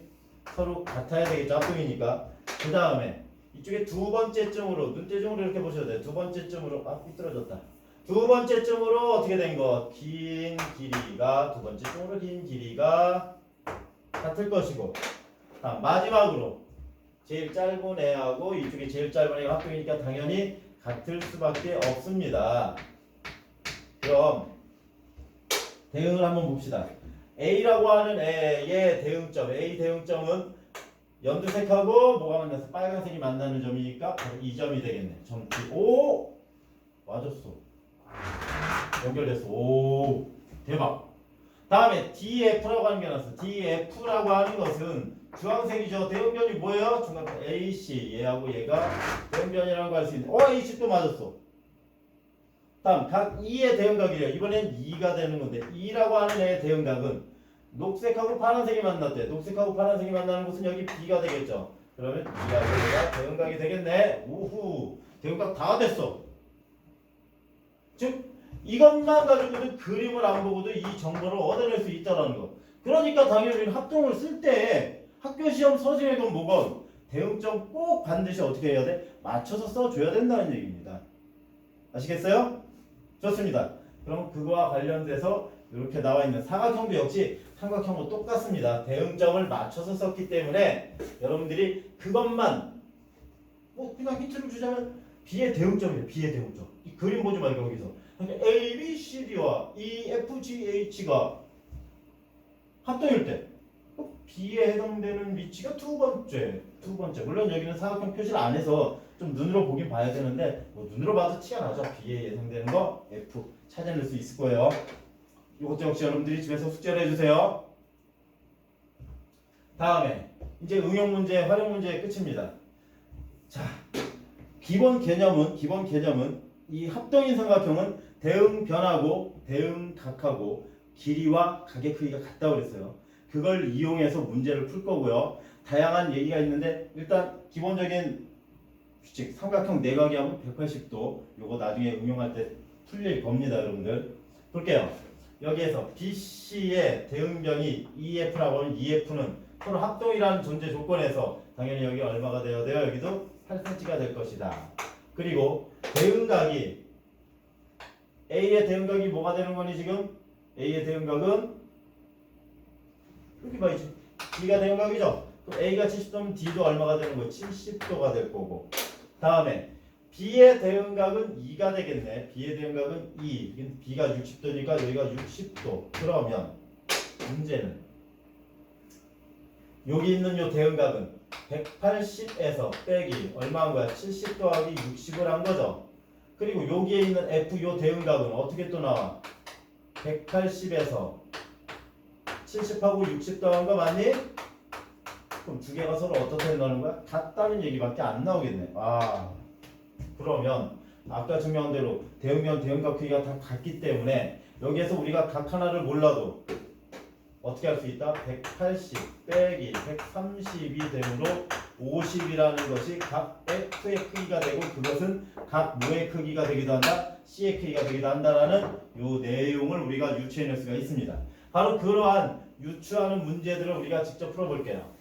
A: 서로 같아야 되겠죠. 합동이니까. 그 다음에 이쪽에 두 번째쯤으로 눈대중으로 이렇게 보셔도 돼. 두 번째쯤으로 삐뚤어졌다. 두 번째쯤으로 어떻게 된 거? 긴 길이가 두 번째쯤으로 긴 길이가 같을 것이고, 마지막으로 제일 짧은 애하고 이쪽에 제일 짧은 애가 합동이니까 당연히 같을 수밖에 없습니다. 그럼 대응을 한번 봅시다. A라고 하는 애의 대응점, A 대응점은 연두색하고 뭐가 만나서 빨간색이 만나는 점이니까 바로 이 점이 되겠네. 점 D. 오! 맞았어. 연결됐어. 오! 대박. 다음에 DF라고 하는 게 나왔어. DF라고 하는 것은 주황색이죠. 대응변이 뭐예요? 중간에 AC, 얘하고 얘가 대응변이라는 거 할 수 있는. AC 또 맞았어. 다음 각 2의 대응각이래요. 이번엔 2가 되는 건데 2라고 하는 애의 대응각은 녹색하고 파란색이 만났대. 녹색하고 파란색이 만나는 곳은 여기 B가 되겠죠. 그러면 2하고 얘가 대응각이 되겠네. 우후, 대응각 다 됐어. 즉 이것만 가지고도 그림을 안 보고도 이 정보를 얻어낼 수 있다는 거. 그러니까 당연히 우리는 합동을 쓸 때 학교 시험 서술이건 뭐건 대응점 꼭 반드시 어떻게 해야 돼? 맞춰서 써줘야 된다는 얘기입니다. 아시겠어요? 좋습니다. 그럼 그거와 관련돼서 이렇게 나와 있는 사각형도 역시 삼각형과 똑같습니다. 대응점을 맞춰서 썼기 때문에 여러분들이 그것만 뭐 그냥 힌트를 주자면 B의 대응점이에요. B의 대응점. 이 그림 보지 말고 여기서 그러니까 A, B, C, D와 E, F, G, H가 합동일 때 B에 해당되는 위치가 두 번째. 물론 여기는 사각형 표시를 안 해서 좀 눈으로 보긴 봐야 되는데 뭐 눈으로 봐도 티가 나죠. B에 예상되는 거 F 찾아낼 수 있을 거예요. 이것도 역시 여러분들이 집에서 숙제를 해주세요. 다음에 이제 응용 문제, 활용 문제의 끝입니다. 자, 기본 개념은 이 합동인 삼각형은 대응변하고 대응각하고 길이와 각의 크기가 같다고 그랬어요. 그걸 이용해서 문제를 풀 거고요. 다양한 얘기가 있는데 일단 기본적인 규칙 삼각형 내각이 하면 180도 요거 나중에 응용할 때 풀릴 겁니다. 여러분들 볼게요. 여기에서 BC의 대응변이 EF라고 하면 EF는 서로 합동이라는 존재 조건에서 당연히 여기 얼마가 되어야 돼요? 여기도 8cm가 될 것이다. 그리고 대응각이 A의 대응각이 뭐가 되는 거니 지금? A의 대응각은 이렇게 봐야지. B가 대응각이죠? 그럼 A가 70도면 D도 얼마가 되는 거예요? 70도가 될 거고. 다음에 B의 대응각은 2가 되겠네. B의 대응각은 2. B가 60도니까 여기가 60도. 그러면 문제는 여기 있는 요 대응각은 180에서 빼기 얼마한 거야? 70 더하기 60을 한 거죠. 그리고 여기에 있는 F 요 대응각은 어떻게 또 나와? 180에서 70하고 60 더한 거 맞니? 그럼 두 개가 서로 어떻게 된다는 거야? 같다는 얘기밖에 안 나오겠네. 그러면 아까 증명한 대로 대응변, 대응각 크기가 다 같기 때문에 여기에서 우리가 각 하나를 몰라도 어떻게 할 수 있다? 180 빼기 130이 되므로 50이라는 것이 각 F의 크기가 되고 그것은 각 뭐의 크기가 되기도 한다? C의 크기가 되기도 한다라는 요 내용을 우리가 유추해낼 수가 있습니다. 바로 그러한 유추하는 문제들을 우리가 직접 풀어볼게요.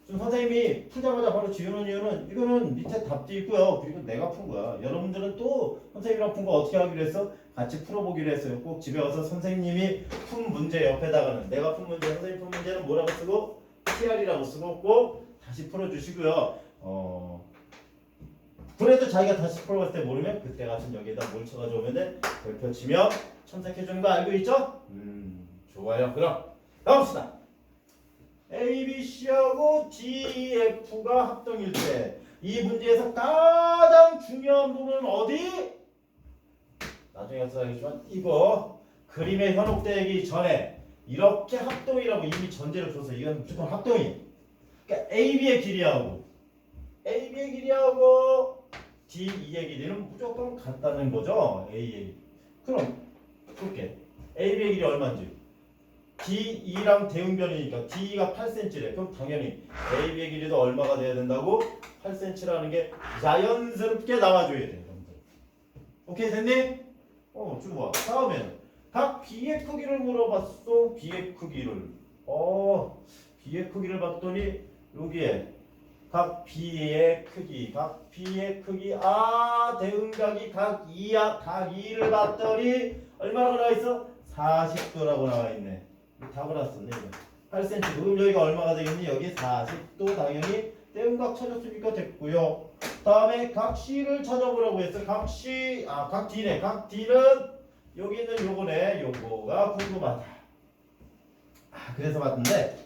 A: 지금 선생님이 풀자마자 바로 지우는 이유는 이거는 밑에 답도 있고요. 그리고 내가 푼 거야. 여러분들은 또 선생님이랑 푼 거 어떻게 하기로 했어? 같이 풀어보기로 했어요. 꼭 집에 와서 선생님이 푼 문제 옆에다가는 내가 푼 문제, 선생님 푼 문제는 뭐라고 쓰고 TR이라고 쓰고 꼭 다시 풀어주시고요. 그래도 자기가 다시 풀어봤을 때 모르면 그때 같은 여기에다 뭘 쳐가지고 오면 돼? 별표 치면 첨삭해주는 거 알고 있죠? 좋아요. 그럼 가봅시다. A, B, C하고 D, F가 합동일 때 이 문제에서 가장 중요한 부분은 어디? 나중에 써야겠지만 이거 그림에 현혹되기 전에 이렇게 합동이라고 이미 전제를 줘서 이건 무조건 합동이. 그러니까 AB의 길이하고 AB의 길이하고 DE의 길이는 무조건 같다는 거죠. A의 길이. 그럼 볼게. AB의 길이 얼마인지. DE랑 대응변이니까 DE가 8cm래. 그럼 당연히 AB의 길이도 얼마가 돼야 된다고? 8cm라는 게 자연스럽게 나와줘야 돼. 여러분들. 오케이 됐니? 지금 봐. 다음에는 각 B의 크기를 물어봤어. B의 크기를. B의 크기를 봤더니 여기에 각 B의 크기, 대응각이 각 2야. 각 2를 봤더니 얼마라고 나와 있어? 40도라고 나와 있네. 답을 왔었네. 8cm. 그럼 여기가 얼마가 되겠니? 여기 40도 당연히 대응각 찾았으니까 됐고요. 다음에 각 C를 찾아보라고 했어. 각 D네. 각 D는 여기 있는 요거네. 요거가 궁금하다. 그래서 봤는데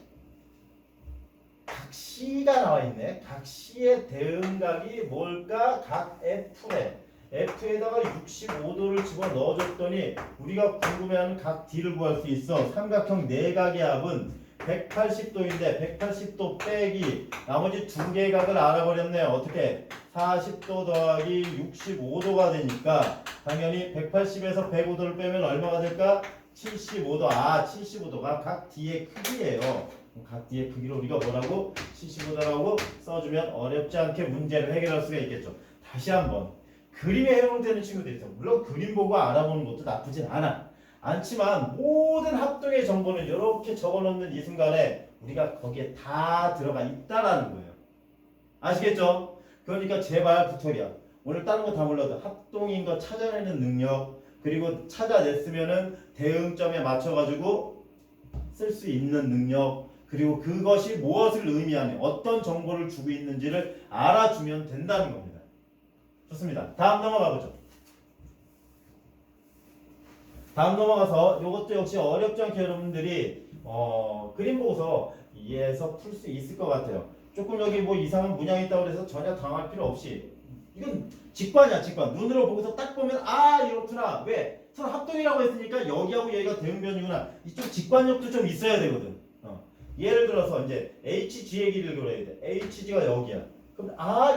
A: 각 C가 나와 있네. 각 C의 대응각이 뭘까? 각 F네. F에다가 65도를 집어 넣어줬더니 우리가 궁금해하는 각 D를 구할 수 있어. 삼각형 내각의 합은 180도인데 180도 빼기 나머지 두 개의 각을 알아버렸네요. 어떻게? 40도 더하기 65도가 되니까 당연히 180에서 105도를 빼면 얼마가 될까? 75도. 75도가 각 D의 크기예요. 각 D의 크기를 우리가 뭐라고? 75도라고 써주면 어렵지 않게 문제를 해결할 수가 있겠죠. 다시 한번 그림에 해당되는 친구들이 있어. 물론 그림 보고 알아보는 것도 나쁘진 않지만 모든 합동의 정보는 이렇게 적어놓는 이 순간에 우리가 거기에 다 들어가 있다라는 거예요. 아시겠죠? 그러니까 제발 부탁이야. 오늘 다른 거 다 몰라도 합동인 거 찾아내는 능력, 그리고 찾아냈으면은 대응점에 맞춰가지고 쓸 수 있는 능력, 그리고 그것이 무엇을 의미하는 어떤 정보를 주고 있는지를 알아주면 된다는 겁니다. 좋습니다. 다음 넘어가 보죠. 다음 넘어가서 이것도 역시 어렵지 않게 여러분들이 그림 보고서 이해해서 풀 수 있을 것 같아요. 조금 여기 뭐 이상한 문양이 있다고 해서 전혀 당할 필요 없이 이건 직관이야. 직관. 눈으로 보고서 딱 보면 이렇구나. 왜? 서로 합동이라고 했으니까 여기하고 여기가 대응변이구나. 이쪽 직관력도 좀 있어야 되거든. 예를 들어서 이제 HG의 길이를 그려야 돼. HG가 여기야. 그럼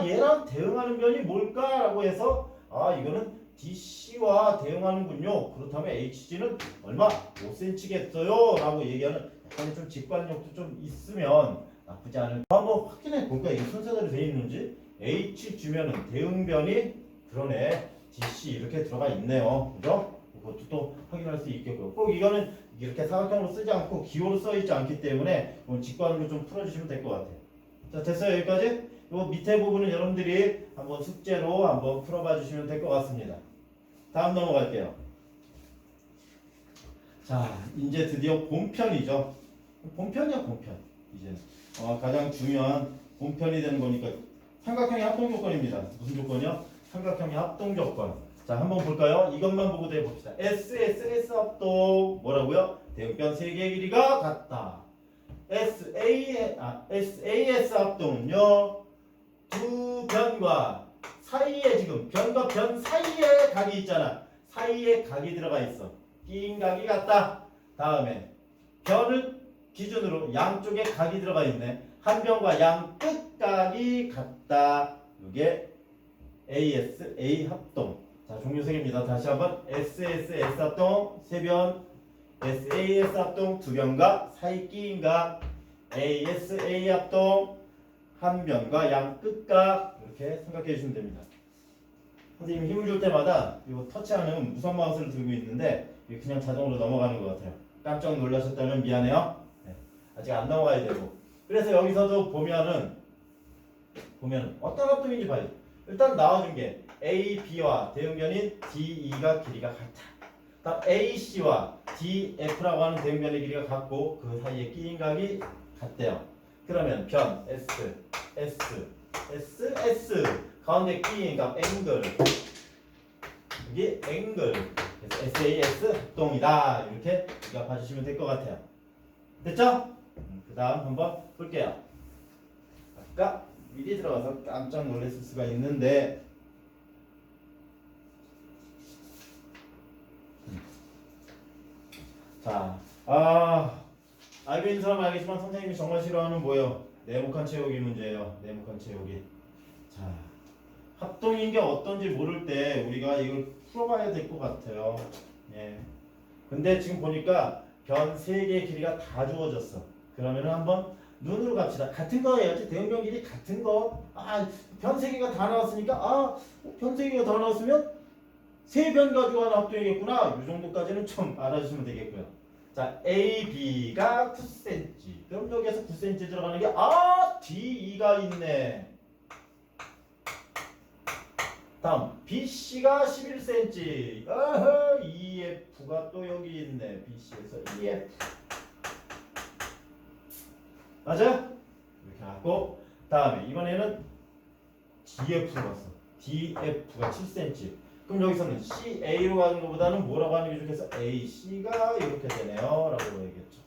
A: 얘랑 대응하는 변이 뭘까라고 해서 이거는 DC와 대응하는군요. 그렇다면 HG는 얼마? 5cm겠어요 라고 얘기하는 약간의 좀 직관력도 좀 있으면 나쁘지 않을. 한번 확인해 볼까? 이게 순서대로 돼 있는지. H 주면은 대응변이 그러네. DC 이렇게 들어가 있네요. 그죠? 그것도 또 확인할 수 있겠고요. 꼭 이거는 이렇게 사각형으로 쓰지 않고 기호로 써 있지 않기 때문에 직관으로 좀 풀어주시면 될 것 같아요. 자, 됐어요? 여기까지? 요 밑에 부분은 여러분들이 한번 숙제로 한번 풀어봐 주시면 될 것 같습니다. 다음 넘어갈게요. 자, 이제 드디어 본편이죠. 본편이야, 본편. 이제 가장 중요한 본편이 되는 거니까 삼각형의 합동 조건입니다. 무슨 조건이요? 삼각형의 합동 조건. 자, 한번 볼까요? 이것만 보고 대봅시다. S 합동 뭐라고요? 대응변 3개의 길이가 같다. SAS 합동은요. 두 변과 사이에 지금 변과 변 사이에 각이 있잖아. 사이에 각이 들어가 있어. 낀 각이 같다. 다음에 변을 기준으로 양쪽에 각이 들어가 있네. 한 변과 양 끝각이 같다. 이게 ASA 합동. 자, 종류 3개입니다. 다시 한번 SSS 합동 3변, SAS 합동 2변과 사이 끼인 각, ASA 합동 한 변과 양 끝각. 이렇게 생각해 주시면 됩니다. 선생님이 힘을 줄 때마다 이 터치하는 무선 마우스를 들고 있는데 그냥 자동으로 넘어가는 것 같아요. 깜짝 놀라셨다면 미안해요. 네, 아직 안 넘어가야 되고. 그래서 여기서도 보면은 어떤 합동인지 봐야지. 일단 나와준 게 A, B와 대응변인 D, E가 길이가 같아. 다음 A, C와 D, F라고 하는 대응변의 길이가 같고 그 사이에 끼인 각이 같대요. 그러면 변 S, S, S, S 가운데 끼인 각 앵글 여기 앵글 그래서 SAS 합동이다. 이렇게 우리가 봐주시면 될 것 같아요. 됐죠? 그 다음 한번 볼게요. 아까 미리 들어가서 깜짝 놀랐을 수가 있는데 자, 알고 있는 사람은 알겠지만 선생님이 정말 싫어하는 뭐예요? 네모칸 채우기 문제예요. 네모칸 채우기. 자, 합동인 게 어떤지 모를 때 우리가 이걸 풀어봐야 될 것 같아요. 예. 근데 지금 보니까 변 3개의 길이가 다 주어졌어. 그러면 한번 눈으로 갑시다. 같은 거예요. 대응변 길이 같은 거. 변 3개가 다 나왔으니까 변 3개가 다 나왔으면 3변 가지고 하는 합동이겠구나. 이 정도까지는 좀 알아주시면 되겠고요. 자, A, B가 9cm. 그럼 여기에서 9cm 들어가는 게 D, E가 있네. 다음 B, C가 11cm. E, F가 또 여기 있네. B, C에서 E, F. 맞아요? 이렇게 갖고 다음에 이번에는 DF로 갔어. DF가 7cm. 그럼 여기서는 CA로 가는 것보다는 뭐라고 하는 게 좋겠어? AC가 이렇게 되네요. 라고 얘기했죠.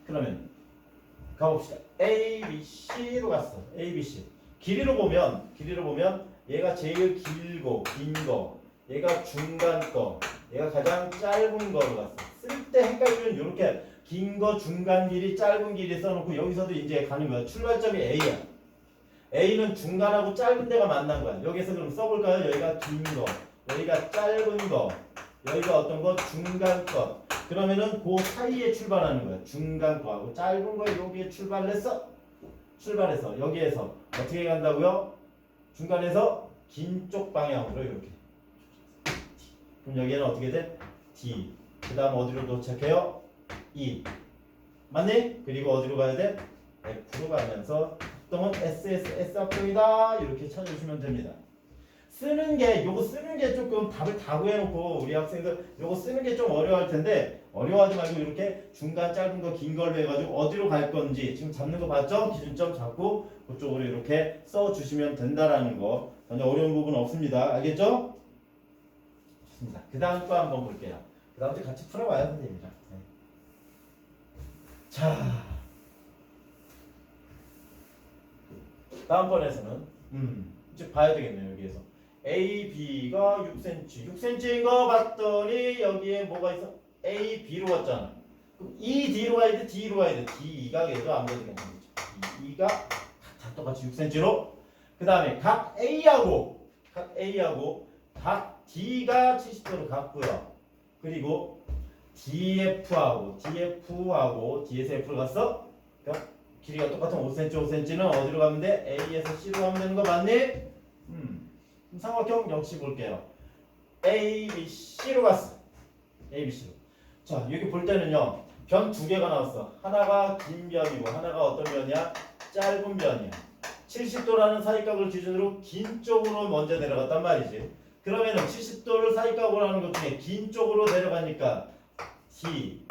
A: 그러면 가봅시다. ABC로 갔어. ABC. 길이로 보면 얘가 제일 길고 긴 거, 얘가 중간 거, 얘가 가장 짧은 거로 갔어. 쓸 때 헷갈리면 이렇게 긴 거, 중간 길이, 짧은 길이 써놓고 여기서도 이제 가는 거야. 출발점이 A야. A는 중간하고 짧은 데가 만난 거야. 여기서 그럼 써볼까요? 여기가 긴 거, 여기가 짧은 거, 여기가 어떤 거? 중간 거. 그러면은 그 사이에 출발하는 거야. 중간 거하고 짧은 거 여기에 출발해서 여기에서 어떻게 간다고요? 중간에서 긴 쪽 방향으로 이렇게. 그럼 여기에는 어떻게 돼? D. 그 다음 어디로 도착해요? E. 맞니? 그리고 어디로 가야 돼? F로 가면서 합동은 S 합동이다. 이렇게 찾아주시면 됩니다. 요거 쓰는 게 조금 답을 다 구해놓고 우리 학생들 요거 쓰는 게 좀 어려워할 텐데 어려워하지 말고 이렇게 중간 짧은 거 긴 걸로 해가지고 어디로 갈 건지 지금 잡는 거 봤죠? 기준점 잡고 그쪽으로 이렇게 써주시면 된다라는 거 전혀 어려운 부분 없습니다. 알겠죠? 좋습니다. 그 다음 거 한번 볼게요. 그 다음도 같이 풀어봐요 선생님이랑. 네. 자 다음번에서는 이제 봐야 되겠네요. 여기에서 A, B가 6cm 6cm인 거 봤더니 여기에 뭐가 있어? A, B로 갔잖아. 그럼 E, D로 가야 돼? D로 가야 돼? D, E가 계속 안 되는 거죠. D, E가 다 똑같이 6cm로 그 다음에 각 A하고 각 D가 70도로 같고요. 그리고 DF하고 D에서 F로 갔어? 그러니까 길이가 똑같은 5cm는 어디로 가면 돼? A에서 C로 가면 되는 거 맞니? 삼각형 역시 볼게요. A, B, C로 갔어. A, B, C로. 자, 여기 볼 때는요. 변 2개가 나왔어. 하나가 긴 변이고 하나가 어떤 변이야? 짧은 변이야. 70도라는 사이각을 기준으로 긴 쪽으로 먼저 내려갔단 말이지. 그러면은 70도를 사이각으로 하는 것 중에 긴 쪽으로 내려가니까 D,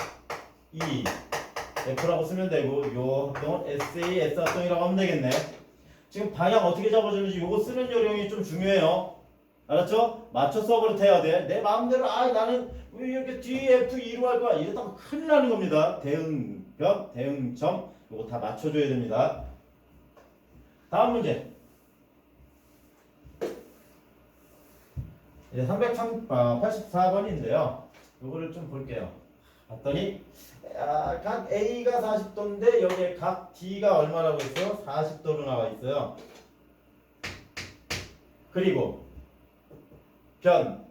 A: E, F라고 쓰면 되고 요 합동은 SA, S 합동이라고 하면 되겠네. 지금 방향 어떻게 잡아주는지 요거 쓰는 요령이 좀 중요해요. 알았죠? 맞춰 써버릇해야 돼. 내 마음대로 나는 왜 이렇게 DF2로 할 거야. 이러다가 큰일 나는 겁니다. 대응변, 대응점 요거 다 맞춰줘야 됩니다. 다음 문제. 이제 384번인데요. 요거를 좀 볼게요. 봤더니 각 A가 40도인데 여기에 각 D가 얼마라고 했어요? 40도로 나와 있어요. 그리고 변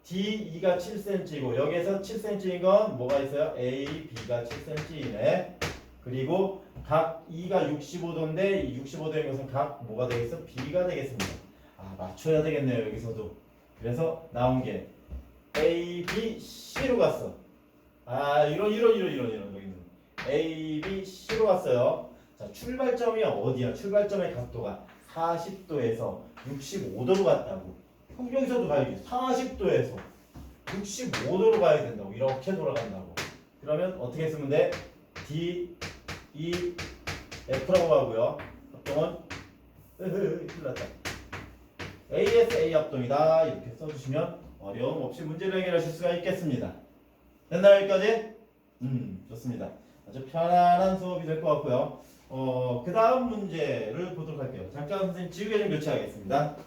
A: DE가 7cm이고 여기에서 7cm인 건 뭐가 있어요? A, B가 7cm이네. 그리고 각 E가 65도인데 65도인 것은 각 뭐가 되겠어? B가 되겠습니다. 맞춰야 되겠네요. 여기서도. 그래서 나온 게 A, B, C로 갔어. 이런 여기는 A, B, C로 갔어요. 자, 출발점이 어디야? 출발점의 각도가 40도에서 65도로 갔다고. 그럼 여기서도 가야지. 40도에서 65도로 가야 된다고. 이렇게 돌아간다고. 그러면 어떻게 쓰면 돼? D, E, F라고 하고요. 합동은 큰일 났다. AS, A 합동이다. 이렇게 써주시면 어려움 없이 문제를 해결하실 수가 있겠습니다. 됐나요? 여기까지? 좋습니다. 아주 편안한 수업이 될 것 같고요. 그 다음 문제를 보도록 할게요. 잠깐 선생님 지우개 좀 교체하겠습니다.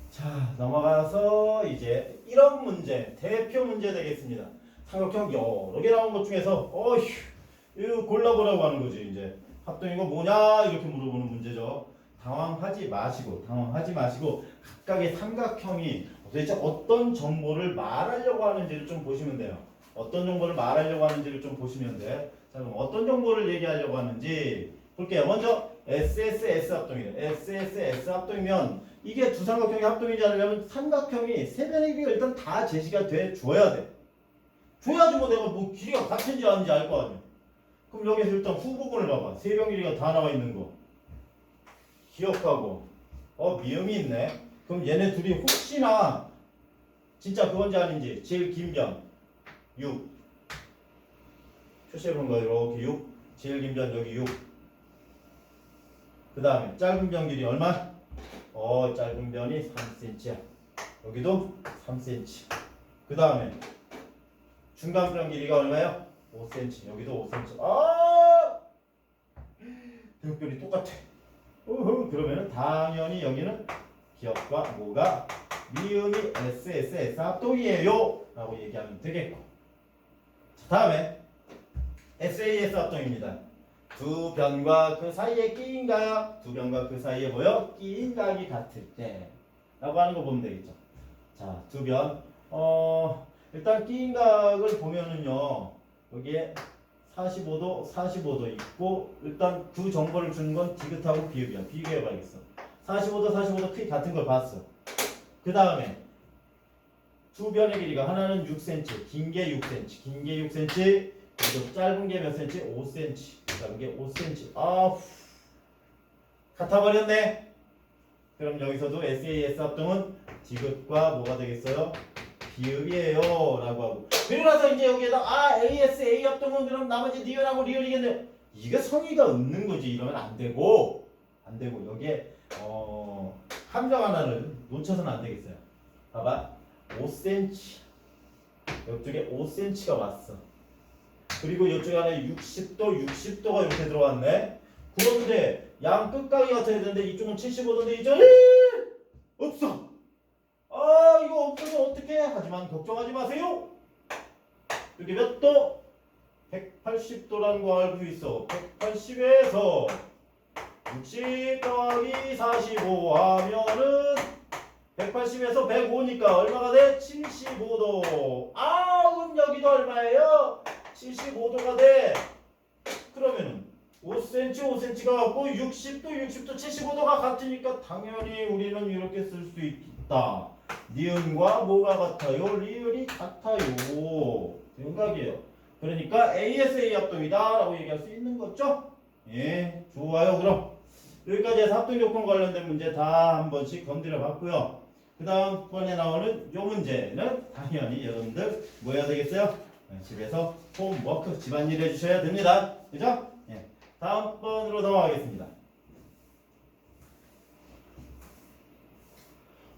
A: 자, 넘어가서 이제 이런 문제, 대표 문제 되겠습니다. 삼각형 여러 개 나온 것 중에서 이거 골라보라고 하는 거지. 이제 합동이고 뭐냐 이렇게 물어보는 문제죠. 당황하지 마시고 각각의 삼각형이 도대체 어떤 정보를 말하려고 하는지를 좀 보시면 돼요. 어떤 정보를 말하려고 하는지를 좀 보시면 돼. 자, 그럼 어떤 정보를 얘기하려고 하는지 볼게요. 먼저 SSS 합동이래. SSS 합동이면 이게 두 삼각형이 합동이지 않으려면 삼각형이 세 변의 길이가 일단 다 제시가 돼 줘야 돼. 줘야지 뭐 내가 뭐 길이가 같은지 아닌지 알 거 아니야. 그럼 여기서 일단 후부분을 봐봐. 세 변 길이가 다 나와 있는 거 기억하고 미음이 있네. 그럼 얘네 둘이 혹시나 진짜 그건지 아닌지 제일 긴 변 6 표시해 본 거야. 이렇게 6 제일 긴 변 여기 6. 그 다음에 짧은 변 길이 얼마? 짧은 변이 3cm야. 여기도 3cm. 그 다음에 중간 변 길이가 얼마예요? 5cm. 여기도 5cm. 대역변이 똑같아. 그러면은 당연히 여기는 기억과 뭐가 미음이 SSS 합동이에요 라고 얘기하면 되겠고. 자, 다음에 SAS 합동입니다. 두 변과 그 사이에 끼인 각, 두 변과 그 사이에 뭐요? 끼인 각이 같을 때 라고 하는 거 보면 되겠죠. 자, 두 변 일단 끼인 각을 보면은요 여기에 45도 있고 일단 그 정보를 주는 건 디귿하고 비읍이야. 비교해 봐야겠어. 45도 크기 같은 걸 봤어. 그 다음에 두 변의 길이가 하나는 6cm, 긴 게 6cm, 그리고 짧은 게 몇 cm? 5cm. 짧은 게 5cm. 같아 버렸네. 그럼 여기서도 SAS 합동은 디귿과 뭐가 되겠어요? 비읍이에요 라고 하고. 그러나서 이제 여기에다 AS, A 합동은 그럼 나머지 니은하고 리을이겠네. 이게 성의가 없는 거지. 이러면 안 되고 여기에 함정 하나를 놓쳐서는 안 되겠어요. 봐봐. 5cm. 이쪽에 5cm가 왔어. 그리고 이쪽에 안에 60도가 이렇게 들어왔네. 그런데 양 끝각이 같아야 되는데 이쪽은 75도인데 이쪽은 없어. 이거 없으면 어떡해? 하지만 걱정하지 마세요. 여기 몇 도? 180도라는 거 알고 있어. 180에서 60 더하기 45 하면은 180에서 105니까 얼마가 돼? 75도. 그럼 여기도 얼마예요? 75도가 돼. 그러면은 5cm가 같고 60도 75도가 같으니까 당연히 우리는 이렇게 쓸 수 있다. 니은과 뭐가 같아요? 리을이 같아요. 대응각이에요. 그러니까 ASA 합동이다 라고 얘기할 수 있는 거죠? 예, 좋아요. 그럼 여기까지 해서 합동조건 관련된 문제 다 한 번씩 건드려 봤고요. 그 다음번에 나오는 요 문제는 당연히 여러분들 뭐 해야 되겠어요? 집에서 홈워크 집안일 해주셔야 됩니다. 그죠? 예. 다음번으로 넘어가겠습니다.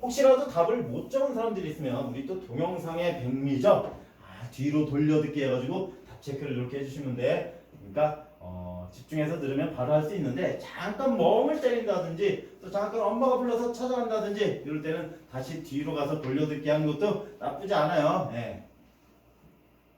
A: 혹시라도 답을 못 적은 사람들이 있으면 우리 또 동영상의 백미죠? 뒤로 돌려듣기 해가지고 답 체크를 이렇게 해주시면 돼. 그러니까 집중해서 들으면 바로 할 수 있는데 잠깐 멍을 때린다든지 또 잠깐 엄마가 불러서 찾아간다든지 이럴 때는 다시 뒤로 가서 돌려듣기 하는 것도 나쁘지 않아요. 네.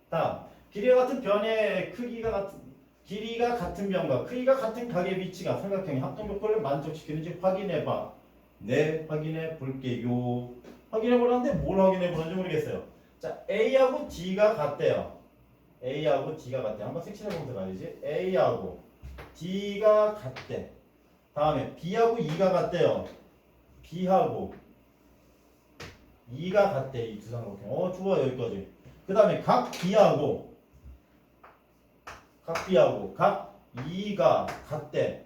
A: 다음 길이가 같은 변의 길이가 같은 변과 크기가 같은 각의 위치가 삼각형의 합동 조건을 만족시키는지 확인해봐. 네, 확인해 볼게요. 확인해 보라는데 뭘 확인해 보는지 모르겠어요. 자, A하고 D가 같대요. A하고 D가 같대요. 한번 색칠해 보면서 가야지. A하고 D가 같대. 다음에 B하고 E가 같대요. B하고 E가 같대. 이 두 삼각형. 좋아 여기까지. 그 다음에 각 B하고 각 E가 같대.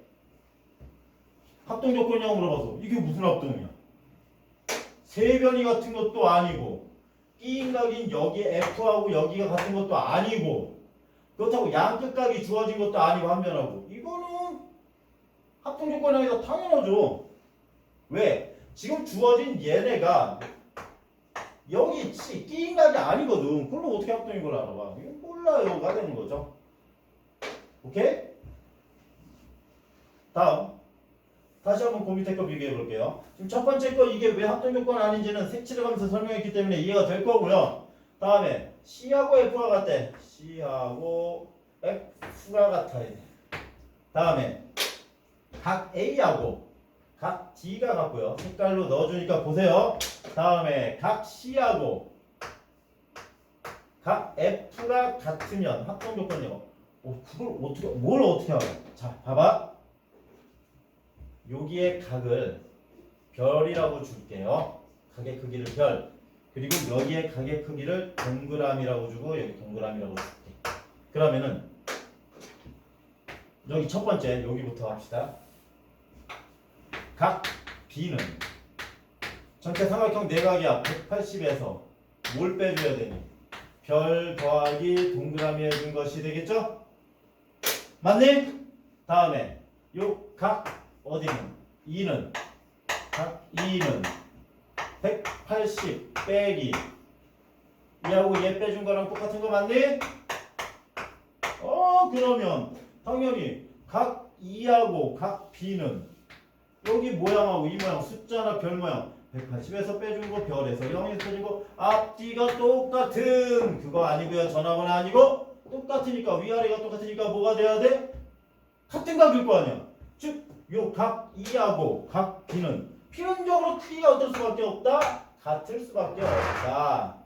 A: 합동 조건이냐고 물어봐서 이게 무슨 합동이야? 세변이 같은 것도 아니고 B인각인 여기 F하고 여기가 같은 것도 아니고 그렇다고 양끝각이 주어진 것도 아니고 한 변하고 이거는 합동 조건이라서 당연하죠. 왜? 지금 주어진 얘네가 여기 B인각이 아니거든. 그럼 어떻게 합동인 걸 알아봐? 이거 몰라요가 되는 거죠. 오케이? 다음 다시 한번 그 밑에 거 비교해 볼게요. 지금 첫 번째 거 이게 왜 합동 조건 아닌지는 색칠해 가면서 설명했기 때문에 이해가 될 거고요. 다음에 C하고 F가 같대. C하고 F가 같아야 돼. 다음에 각 A하고 각 D가 같고요. 색깔로 넣어주니까 보세요. 다음에 각 C하고 각 F가 같으면 합동 조건이요. 그걸 뭘 어떻게 알아? 자, 봐봐. 여기에 각을 별이라고 줄게요. 각의 크기를 별. 그리고 여기에 각의 크기를 동그라미라고 주고 여기 동그라미라고 줄게. 그러면은 여기 첫 번째 여기부터 합시다. 각 B는 전체 삼각형 내각이야. 180에서 뭘 빼줘야 되니? 별 더하기 동그라미 해준 것이 되겠죠? 맞니? 다음에 요 각 어디는? 2는 각 2는 180 빼기 얘하고 얘 빼준 거랑 똑같은 거 맞니? 그러면 당연히 각 2하고 각 B는 여기 모양하고 이 모양 숫자나 별 모양 180에서 빼준 거 별에서 0에서 빼준 거 앞뒤가 똑같은 그거 아니고요. 전화번호 아니고 똑같으니까 위아래가 똑같으니까 뭐가 돼야 돼? 같은 각일 거 아니야. 즉 요 각 E하고 각 B는 필연적으로 크기가 어떨 수밖에 없다? 같을 수밖에 없다.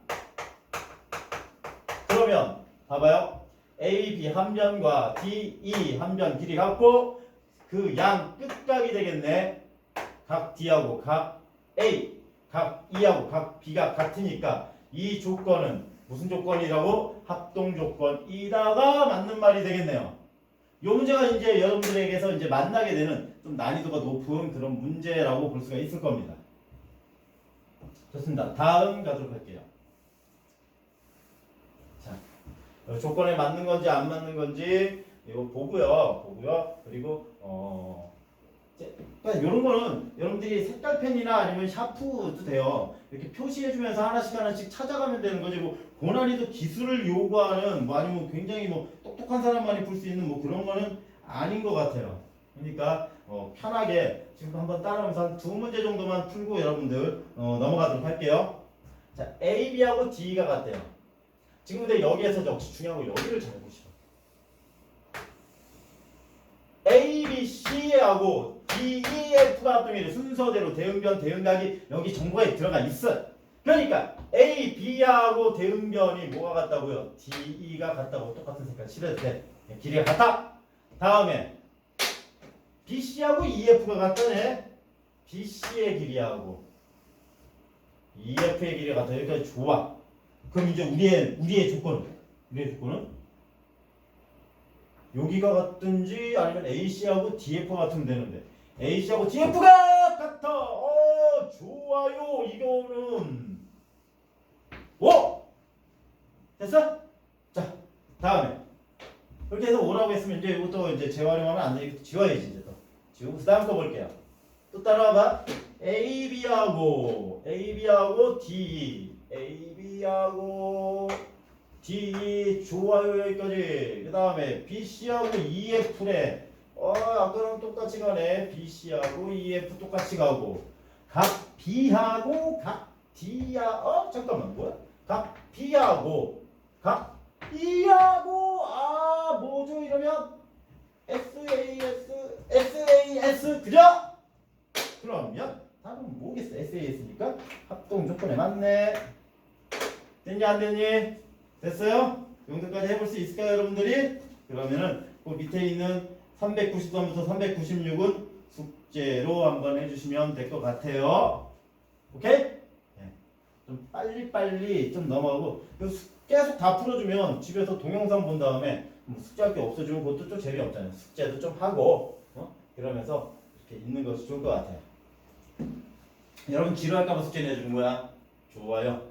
A: 그러면 봐봐요. AB 한 변과 DE 한 변 길이 같고 그 양 끝각이 되겠네. 각 D하고 각 A, 각 E하고 각 B가 같으니까 이 조건은 무슨 조건이라고? 합동 조건이다가 맞는 말이 되겠네요. 요 문제가 이제 여러분들에게서 이제 만나게 되는 좀 난이도가 높은 그런 문제라고 볼 수가 있을 겁니다. 좋습니다. 다음 가도록 할게요. 자, 조건에 맞는 건지 안 맞는 건지 이거 보고요. 그리고 그러니까 이런 거는 여러분들이 색깔펜이나 아니면 샤프도 돼요. 이렇게 표시해주면서 하나씩 찾아가면 되는 거지. 뭐 고난이도 기술을 요구하는 뭐 아니면 굉장히 뭐 똑똑한 사람만이 풀 수 있는 뭐 그런 거는 아닌 것 같아요. 그러니까 편하게 지금 한번 따라하면서 한 두 문제 정도만 풀고 여러분들 넘어가도록 할게요. 자, A, B하고 D가 같대요. 지금 근데 여기에서 역시 중요한 거 여기를 잘 보시죠. A, B, C하고 D, E, F가 합동이래. 순서대로 대응변, 대응각이 여기 정보에 들어가 있어. 그러니까 A, B하고 대응변이 뭐가 같다고요? D, E가 같다고 똑같은 색깔 칠해도 돼. 길이가 같다. 다음에 B, C하고 E, F가 같다네. B, C의 길이하고 E, F의 길이가 같다. 여기까지 좋아. 그럼 이제 우리의 조건은 여기가 같든지 아니면 AC하고 DF가 같으면 되는데 AC하고 DF가 같아. 좋아요. 이거는 됐어? 자, 다음에 그렇게 해서 오라고 했으면 이제 이것도 이제 재활용하면 안 돼. 지워야지 이제 또. 지우고 그 다음 거 볼게요. 또 따라와봐. AB하고 D 좋아요 여기까지. 그 다음에 BC하고 EF래. 아까랑 똑같이 가네. BC하고 EF 똑같이 가고 각 B하고 각 D야. 잠깐만 뭐야? 각 B하고 각 E하고 뭐죠 이러면 SAS 그죠? 그러면 답은 뭐겠어? SAS니까 합동 조건에 맞네. 됐니 안 됐니? 됐어요? 이 정도까지 해볼 수 있을까요 여러분들이? 그러면은 그 밑에 있는 393부터 396은 숙제로 한번 해주시면 될 것 같아요. 오케이? 네. 좀 빨리빨리 좀 넘어가고 계속 다 풀어주면 집에서 동영상 본 다음에 뭐 숙제할 게 없어지면 그것도 좀 재미없잖아요. 숙제도 좀 하고 그러면서 이렇게 있는 것이 좋을 것 같아요. 여러분 지루할까봐 숙제 내주는 거야. 좋아요.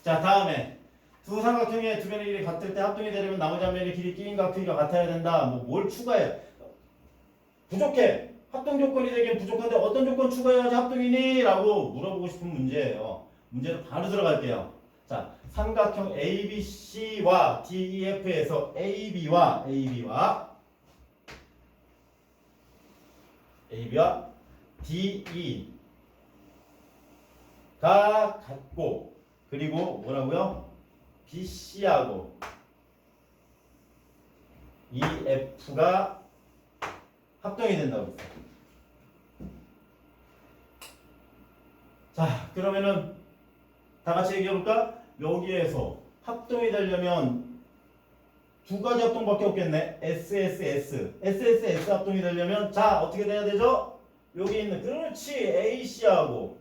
A: 자, 다음에 두 삼각형의 두 변의 길이 같을 때 합동이 되려면 나머지 한 변의 길이 끼인과 크기가 같아야 된다. 뭘 추가해? 부족해. 합동 조건이 되긴 부족한데 어떤 조건 추가해야지 합동이니? 라고 물어보고 싶은 문제예요. 문제로 바로 들어갈게요. 자, 삼각형 ABC와 DEF에서 AB와 DE가 같고 그리고 뭐라고요? BC하고 EF가 합동이 된다고 했어요. 자, 그러면은 다 같이 얘기해볼까? 여기에서 합동이 되려면 두 가지 합동밖에 없겠네. SSS 합동이 되려면 자 어떻게 돼야 되죠? 여기 있는 그렇지 AC하고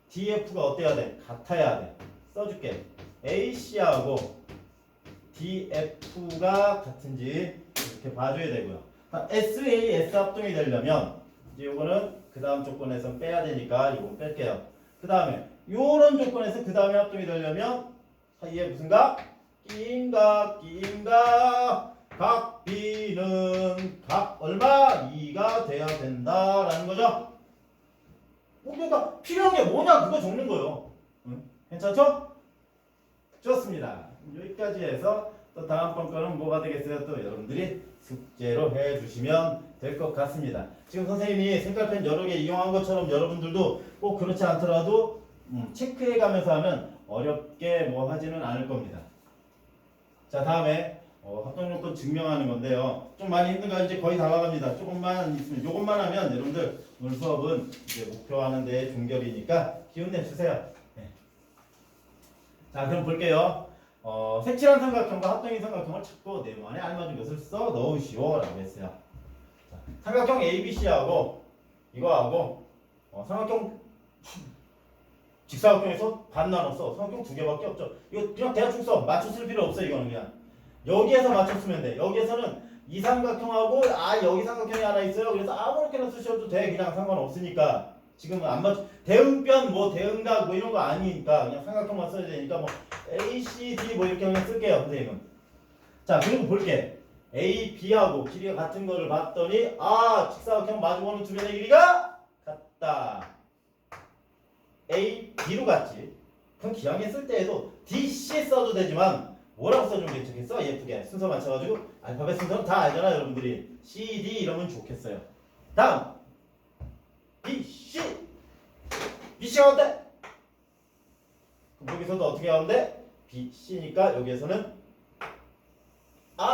A: DF가 어때야 돼? 같아야 돼. 써줄게. AC하고 DF가 같은지 이렇게 봐줘야 되고요. SAS 합동이 되려면 이제 요거는 그 다음 조건에서 빼야 되니까 이거 뺄게요. 그 다음에 요런 조건에서 그 다음에 합동이 되려면 사이에 무슨 각? 끼인각 각 B는 각 얼마? 2가 돼야 된다라는 거죠. 그러니까 필요한 게 뭐냐 그거 적는 거예요. 응? 괜찮죠? 좋습니다. 여기까지 해서 또 다음번 거는 뭐가 되겠어요? 또 여러분들이 숙제로 해주시면 될 것 같습니다. 지금 선생님이 색깔펜 여러 개 이용한 것처럼 여러분들도 꼭 그렇지 않더라도 체크해 가면서 하면 어렵게 뭐 하지는 않을 겁니다. 자, 다음에 합동요건 증명하는 건데요. 좀 많이 힘든가 이제 거의 다 나갑니다. 조금만 있으면 요것만 하면 여러분들 오늘 수업은 이제 목표하는 데 종결이니까 기운 내주세요. 네. 자, 그럼 볼게요. 색칠한 삼각형과 합동인 삼각형을 찾고 네모 안에 알맞은 것을 써 넣으시오 라고 했어요. 자, 삼각형 ABC하고 이거하고 삼각형 직사각형에서 반 나눴어. 삼각형 두 개밖에 없죠. 이거 그냥 대충 써. 맞춰 쓸 필요 없어. 이거는 그냥 여기에서 맞춰 쓰면 돼. 여기에서는 이 삼각형하고 여기 삼각형이 하나 있어요. 그래서 아무렇게나 쓰셔도 돼. 그냥 상관없으니까. 지금은 안 맞춰. 대응변 뭐 대응각 뭐 이런 거 아니니까 그냥 삼각형만 써야 되니까 뭐 A, C, D 뭐 이렇게 그냥 쓸게요. 선생님은. 자, 그리고 볼게. A, B하고 길이가 같은 거를 봤더니 직사각형 마주보는 두 변의 길이가 같다. A, B로 갔지. 그럼 기왕에 쓸 때에도 D, C 써도 되지만 뭐라고 써주면 괜찮겠어? 예쁘게 순서 맞춰가지고 알파벳 순서는 다 알잖아 여러분들이. C, D 이러면 좋겠어요. 다음 B, C BC가 어때? 그럼 여기서도 어떻게 하는데? B, C니까 여기에서는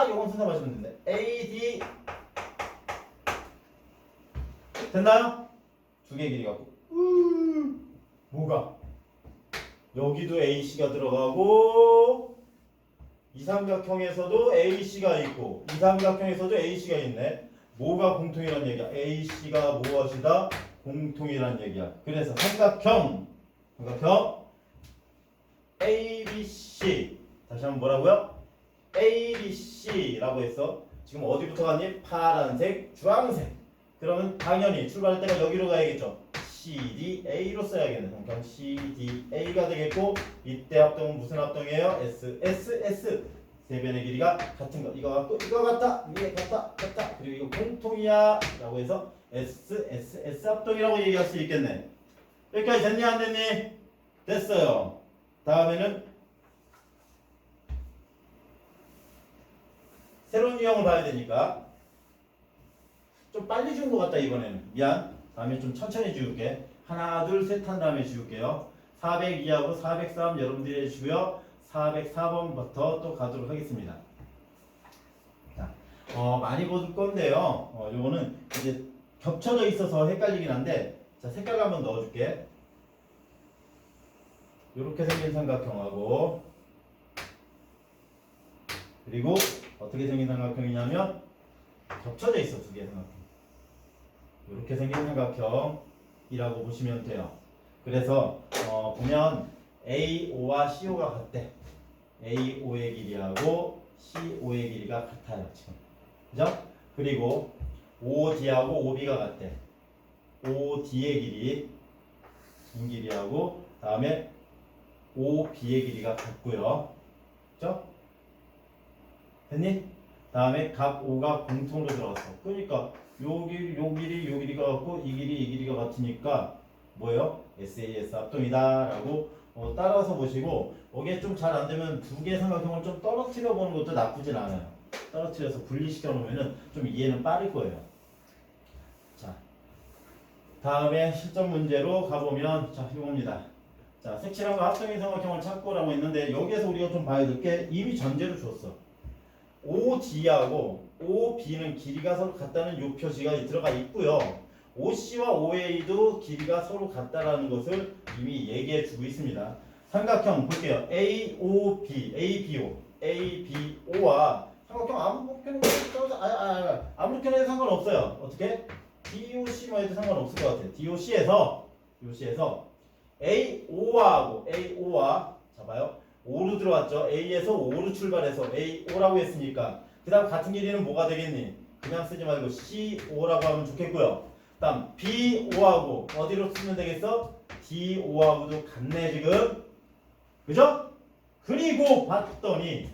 A: 요건 순서 맞추면 된대. A, D 됐나요? 두 개 길이 갖고 뭐가? 여기도 AC가 들어가고 이 삼각형에서도 AC가 있고 이 삼각형에서도 AC가 있네. 뭐가 공통이란 얘기야? AC가 무엇이다? 공통이란 얘기야. 그래서 삼각형 ABC 다시 한번 뭐라고요? ABC라고 했어. 지금 어디부터 갔니? 파란색, 주황색. 그러면 당연히 출발할 때가 여기로 가야겠죠. CDA로 써야겠네. 그럼 CDA가 되겠고 이때 합동은 무슨 합동이에요? SSS 세 변의 길이가 같은 거. 이거 같고 이거 같다. 위에 같다. 그리고 이거 공통이야 라고 해서 SSS 합동이라고 얘기할 수 있겠네. 여기까지 됐니 안 됐니? 됐어요. 다음에는 새로운 유형을 봐야 되니까 좀 빨리 준 것 같다 이번에는. 미안. 다음에 좀 천천히 지울게. 하나 둘 셋 한 다음에 지울게요. 402하고 403 여러분들이 해주시고요. 404번부터 또 가도록 하겠습니다. 자, 많이 볼 건데요. 요거는 이제 겹쳐져 있어서 헷갈리긴 한데 자, 색깔 한번 넣어줄게. 요렇게 생긴 삼각형하고 그리고 어떻게 생긴 삼각형이냐면 겹쳐져 있어 두 개의 삼각형. 이렇게 생긴 삼각형이라고 보시면 돼요. 그래서 보면 AO와 CO가 같대. AO의 길이하고 CO의 길이가 같아요 지금. 그죠? 그리고 OD하고 OB가 같대. OD의 길이 긴 길이하고 다음에 OB의 길이가 같고요. 그죠? 됐니? 다음에 각 O가 공통으로 들어갔어. 그러니까 요 길이가 같고 이 길이가 같으니까 뭐예요? SAS 합동이다 라고 따라서 보시고 이게 좀 잘 안되면 두 개의 삼각형을 좀 떨어뜨려 보는 것도 나쁘진 않아요. 떨어뜨려서 분리시켜 놓으면 좀 이해는 빠를 거예요. 자, 다음에 실전 문제로 가보면 자 이겁니다. 자, 색칠함과 합성의 삼각형을 찾고라고 했는데 여기에서 우리가 좀 봐야 될 게 이미 전제를 줬어. OD하고 OB는 길이가 서로 같다는 요 표시가 들어가 있고요. OC와 OA도 길이가 서로 같다라는 것을 이미 얘기해 주고 있습니다. 삼각형 볼게요. ABO와 삼각형 아무렇게나 해도 상관없어요. 어떻게? DOC만 해도 상관없을 것 같아요. DOC에서 AO와 잡아요. 5로 들어왔죠. A에서 5로 출발해서 AO라고 했으니까 그 다음 같은 길이는 뭐가 되겠니? 그냥 쓰지 말고 CO라고 하면 좋겠고요. 그 다음 BO하고 어디로 쓰면 되겠어? DO하고도 같네 지금. 그죠? 그리고 봤더니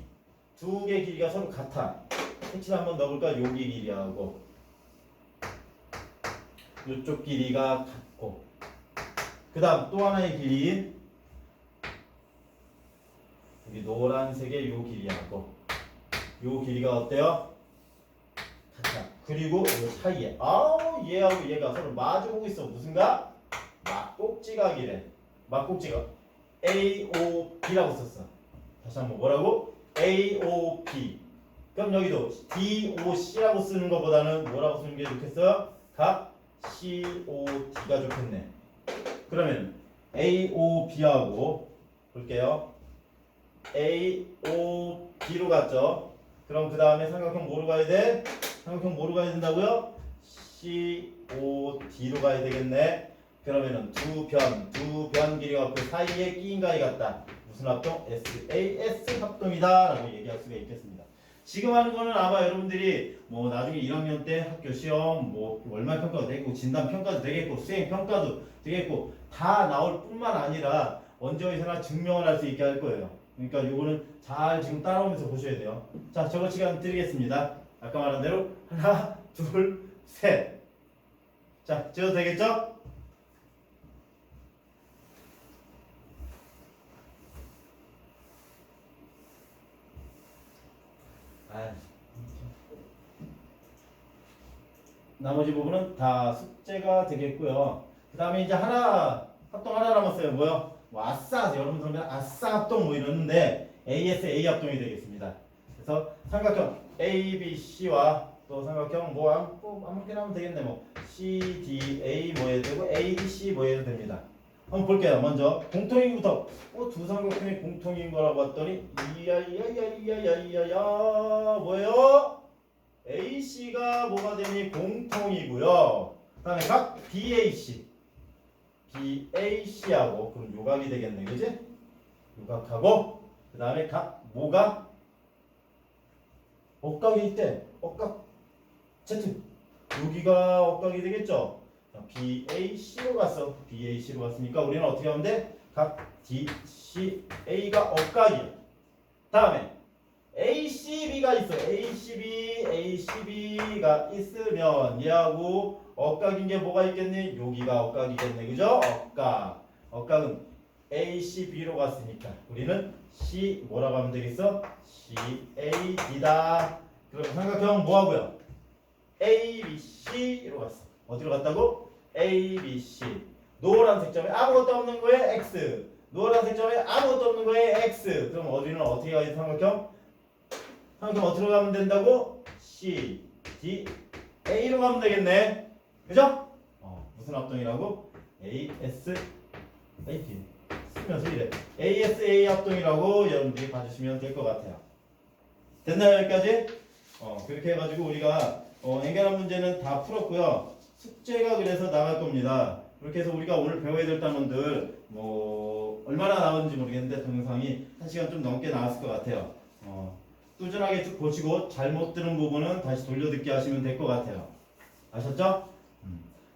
A: 두 개 길이가 서로 같아. 색칠 한번 넣어볼까? 여기 길이하고 이쪽 길이가 같고 그 다음 또 하나의 길이인 여기 노란색의 요 길이하고 요 길이가 어때요? 같아. 그리고 요 사이에 얘하고 얘가 서로 마주보고 있어. 무슨가? 막꼭지각이래. 막꼭지각 AOB라고 썼어. 다시 한번 뭐라고? AOB. 그럼 여기도 DOC라고 쓰는 것보다는 뭐라고 쓰는 게 좋겠어요? 각 COD가 좋겠네. 그러면 AOB하고 볼게요. AOB로 갔죠. 그럼 그 다음에 삼각형 뭐로 가야 돼? 삼각형 뭐로 가야 된다고요? COD로 가야 되겠네. 그러면은 두 변 길이가 그 사이에 끼인 가위 같다. 무슨 합동? SAS 합동이다 라고 얘기할 수가 있겠습니다. 지금 하는 거는 아마 여러분들이 뭐 나중에 1학년 때 학교 시험 뭐 월말 평가도 되겠고 진단 평가도 되겠고 수행 평가도 되겠고 다 나올 뿐만 아니라 언제 어디서나 증명을 할 수 있게 할 거예요. 그러니까 요거는 잘 지금 따라오면서 보셔야 돼요. 자, 저거 시간 드리겠습니다. 아까 말한 대로 하나, 둘, 셋. 자, 지어도 되겠죠? 나머지 부분은 다 숙제가 되겠고요. 그 다음에 이제 합동 하나 남았어요. 뭐요? 뭐 아싸, 여러분 들으면 아싸 합동 뭐 이러는데 ASA 합동이 되겠습니다. 그래서 삼각형 ABC와 또 삼각형 아무렇게나 하면 되겠네. 뭐 CDA 뭐 해도 되고 ADC 뭐 해도 됩니다. 한번 볼게요. 먼저 공통인부터 두 삼각형이 공통인 거라고 봤더니 이야야야야야야야 뭐예요? AC가 뭐가 되니? 공통이고요. 그 다음에 각 BAC하고 그럼 요각이 되겠네. 그지? 요각하고 그 다음에 각 뭐가? 억각이 있대. 억각 Z 여기가 억각이 되겠죠? BAC로 갔어. BAC로 갔으니까 우리는 어떻게 하면 돼? 각 DCA가 억각이야. 다음에 ACB가 있어. ACB가 있으면 얘하고 억각인 게 뭐가 있겠니? 여기가 억각이겠네. 그죠? 억각은 ACB로 갔으니까 우리는 C 뭐라고 하면 되겠어? CAD다. 그럼 삼각형 뭐하고요? ABC로 갔어. 어디로 갔다고? ABC. 노란색 점에 아무것도 없는 거에 X. 노란색 점에 아무것도 없는 거에 X. 그럼 어디는 어떻게 가야 돼? 삼각형 어디로 가면 된다고? C, D, A로 가면 되겠네. 그죠? 무슨 합동이라고? AS, AP. 쓰면서 이래. ASA 합동이라고 여러분들이 봐주시면 될 것 같아요. 됐나요? 여기까지? 그렇게 해가지고 우리가 엔간한 문제는 다 풀었고요. 숙제가 그래서 나갈 겁니다. 그렇게 해서 우리가 오늘 배워야 될 단원들 뭐 얼마나 나왔는지 모르겠는데 동영상이 1시간 좀 넘게 나왔을 것 같아요. 꾸준하게 쭉 보시고 잘못 들은 부분은 다시 돌려듣기 하시면 될 것 같아요. 아셨죠?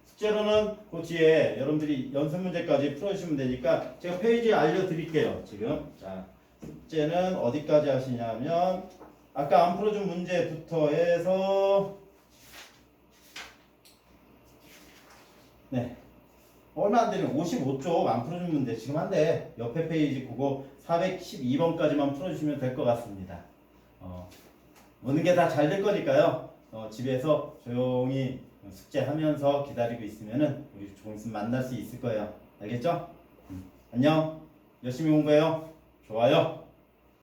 A: 숙제로는 그 뒤에 여러분들이 연습 문제까지 풀어주시면 되니까 제가 페이지 알려드릴게요. 지금 자 숙제는 어디까지 하시냐면 아까 안 풀어준 문제부터 해서 네 얼마 안 되는 55쪽 안 풀어준 문제 지금 한데 옆에 페이지 그거 412번까지만 풀어주시면 될 것 같습니다. 모든 게 다 잘 될 거니까요. 집에서 조용히 숙제하면서 기다리고 있으면은 우리 조금 있으면 만날 수 있을 거예요. 알겠죠? 안녕. 열심히 공부해요. 좋아요.